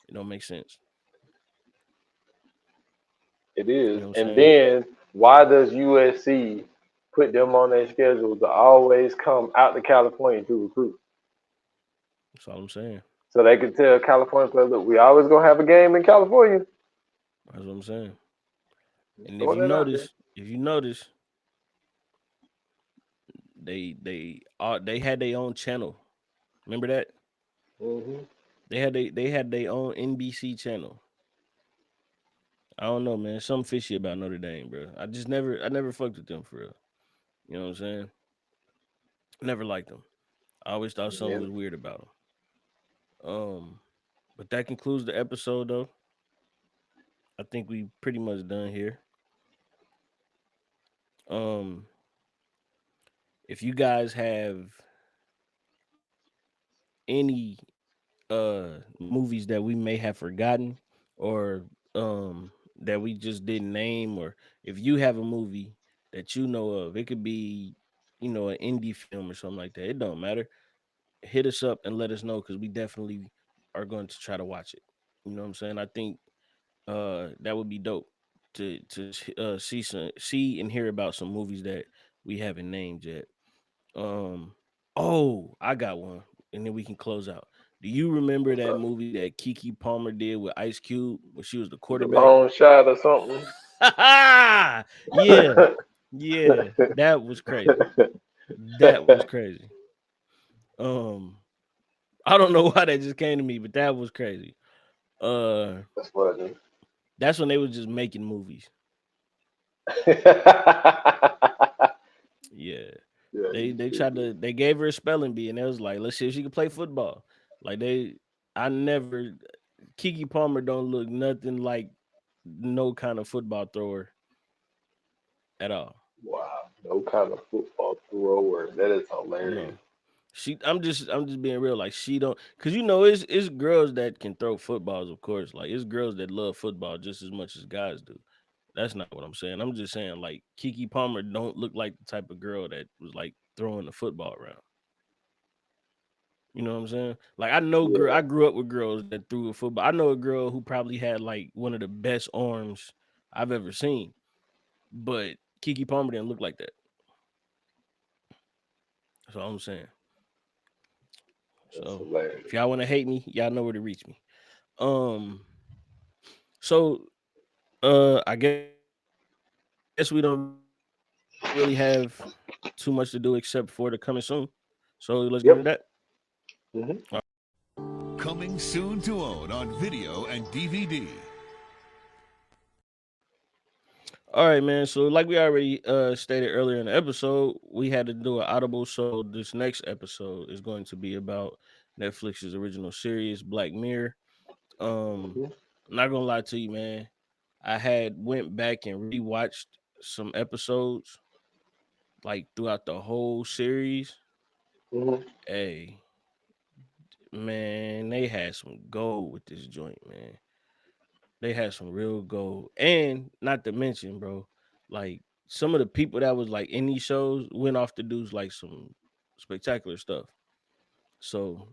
It don't make sense. It You is. know what I'm And saying? then why does USC put them on their schedule to always come out to California to recruit? That's all I'm saying. So they can tell California players, look, we always gonna have a game in California. That's what I'm saying. Just And throwing that out there. if you notice, they had their own channel. Remember that? Hmm. They had their own NBC channel. I don't know, man. Something fishy about Notre Dame, bro. I never fucked with them for real. You know what I'm saying? Never liked them. I always thought something Yeah. was weird about them. But that concludes the episode, though. I think we pretty much done here. Um, if you guys have any movies that we may have forgotten or that we just didn't name, or if you have a movie that you know of, it could be an indie film or something like that. It don't matter. Hit us up and let us know because we definitely are going to try to watch it. You know what I'm saying? I think that would be dope to see and hear about some movies that we haven't named yet. Um, oh, I got one, and then we can close out. Do you remember What's that up? movie that Kiki Palmer did with Ice Cube when she was the The quarterback? long shot or something. Yeah, yeah, that was crazy. That was crazy. Um, I don't know why that just came to me, but that was crazy. Uh, That's funny. that's when they was just making movies. Yeah, Yeah, they he's they tried stupid. to they gave her a spelling bee, and they was like, let's see if she can play football. Like I never Kiki Palmer don't look nothing like no kind of football thrower at all. Wow, no kind of football thrower. That is hilarious. No. I'm just being real. Like she don't cause it's girls that can throw footballs, of course. Like it's girls that love football just as much as guys do. That's not what I'm saying. I'm just saying like Kiki Palmer don't look like the type of girl that was like throwing the football around. You know what I'm saying? Like Yeah. I grew up with girls that threw a football. I know a girl who probably had like one of the best arms I've ever seen, but Kiki Palmer didn't look like that. That's all I'm saying. That's So if hilarious. y'all want to hate me, y'all know where to reach me. Um, so I guess we don't really have too much to do except for the coming soon. So let's get into that. Yep. All right. Hmm. Coming soon to own on video and DVD. All right, man. So like we already stated earlier in the episode, we had to do an audible. So this next episode is going to be about Netflix's original series, Black Mirror. Um, Hmm. I'm not gonna lie to you, man. I had went back and rewatched some episodes like throughout the whole series. Hmm. Hey, man, they had some gold with this joint, man. They had some real gold. And not to mention, bro, like some of the people that was like in these shows went off to do like some spectacular stuff. So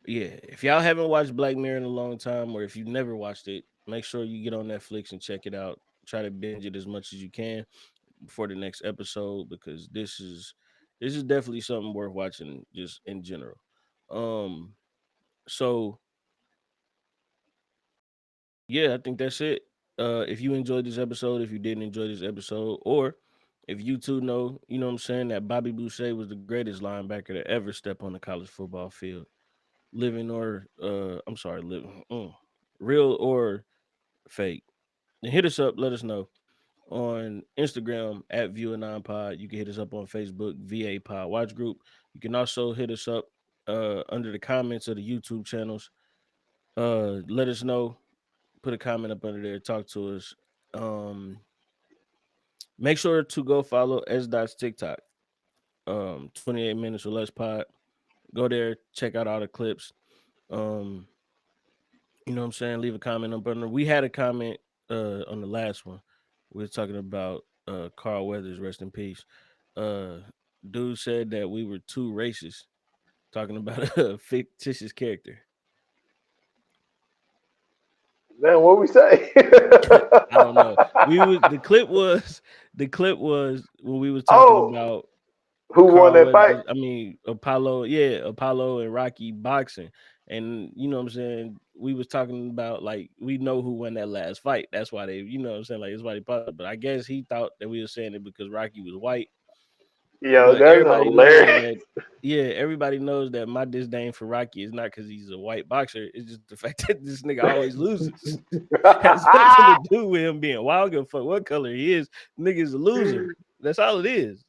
yeah, if y'all haven't watched Black Mirror in a long time, or if you've never watched it, make sure you get on Netflix and check it out. Try to binge it as much as you can before the next episode because this is definitely something worth watching just in general. Um, so yeah, I think that's it. If you enjoyed this episode, if you didn't enjoy this episode, or if you two know, you know what I'm saying, that Bobby Boucher was the greatest linebacker to ever step on the college football field, living or I'm sorry, living, real or fake, then hit us up. Let us know on Instagram at ViewAnon Pod. You can hit us up on Facebook, VA Pod Watch Group. You can also hit us up under the comments of the YouTube channels. Let us know. Put a comment up under there. Talk to us. Um, Make sure to go follow S Dot's TikTok. 28 minutes or less pod. Go there, check out all the clips. Um, you know what I'm saying? Leave a comment up under. We had a comment on the last one. We were talking about Carl Weathers, rest in peace. Uh Dude said that we were too racist, talking about a fictitious character. Man, what we say? I don't know. We was the clip was when we was talking Oh, about who won Carl that fight? Weathers, I mean Apollo, yeah, Apollo and Rocky boxing. And you know what I'm saying? We was talking about like we know who won that last fight. That's why they, you know what I'm saying? Like that's why they paused. But I guess he thought that we were saying it because Rocky was white. Yo, But that's everybody knows hilarious. that, yeah, everybody knows that my disdain for Rocky is not because he's a white boxer. It's just the fact that this nigga always loses. Has nothing to do with him being wild. I don't give a fuck what color he is. Nigga's a loser. That's all it is.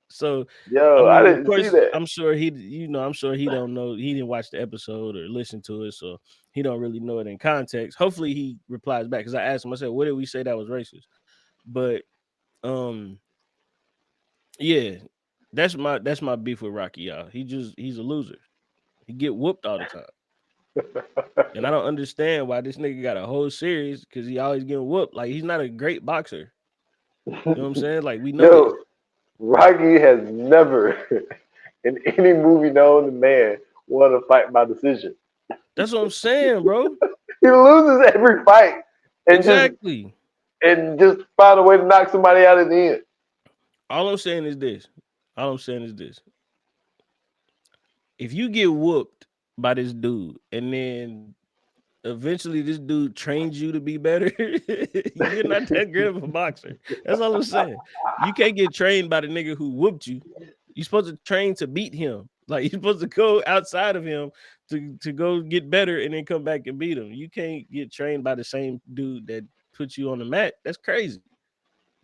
So I Yo, I mean, of didn't see course, that. I'm sure he, I'm sure he don't know. He didn't watch the episode or listen to it, so he don't really know it in context. Hopefully, he replies back because I asked him. I said, "What did we say that was racist?" But um, yeah, that's my beef with Rocky, y'all. He's a loser. He get whooped all the time, and I don't understand why this nigga got a whole series because he always getting whooped. Like he's not a great boxer. You know what I'm saying? Like we know this. Yo, Rocky has never, in any movie known to man, won a fight by decision. That's what I'm saying, bro. He loses every fight and just Exactly. and just find a way to knock somebody out at the end. All I'm saying is this. All I'm saying is this. If you get whooped by this dude and then eventually this dude trains you to be better, you're not that great of a boxer. That's all I'm saying. You can't get trained by the nigga who whooped you. You're supposed to train to beat him. Like you're supposed to go outside of him to go get better and then come back and beat him. You can't get trained by the same dude that put you on the mat. That's crazy.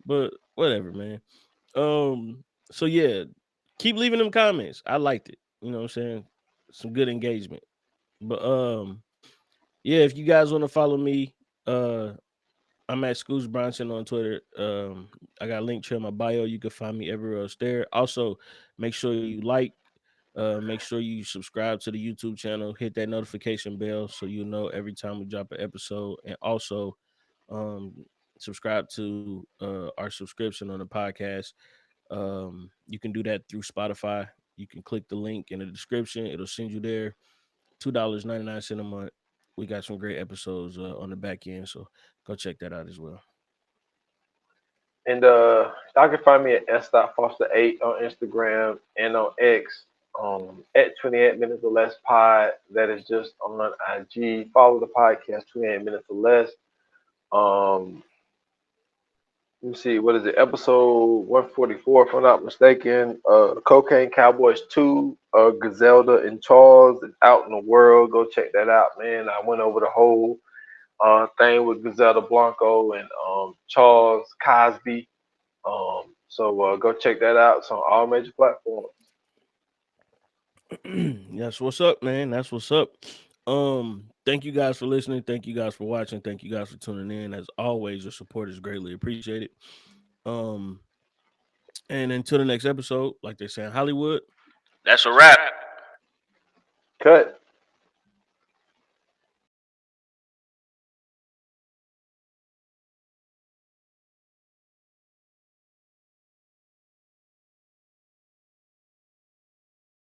But whatever, man. So yeah, keep leaving them comments. I liked it. You know what I'm saying? Some good engagement. But yeah, if you guys want to follow me, I'm at Scoots Bronson on Twitter. I got a link to my bio. You can find me everywhere else there. Also, make sure you like, make sure you subscribe to the YouTube channel, hit that notification bell so you know every time we drop an episode, and also um subscribe to our subscription on the podcast. You can do that through Spotify. You can click the link in the description. It'll send you there. $2.99 a month. We got some great episodes on the back end, so go check that out as well. And y'all can find me at s.foster8 on Instagram and on X at 28 minutes or less pod. That is just on IG. Follow the podcast 28 minutes or less. Let me see, what is it? Episode 144, if I'm not mistaken. Cocaine Cowboys 2, Griselda and Charles is out in the world. Go check that out, man. I went over the whole thing with Griselda Blanco and Charles Cosby. So go check that out. It's on all major platforms. That's what's up, man. That's what's up. Thank you guys for listening. Thank you guys for watching. Thank you guys for tuning in. As always, your support is greatly appreciated. And until the next episode, like they say in Hollywood, that's a wrap. Cut.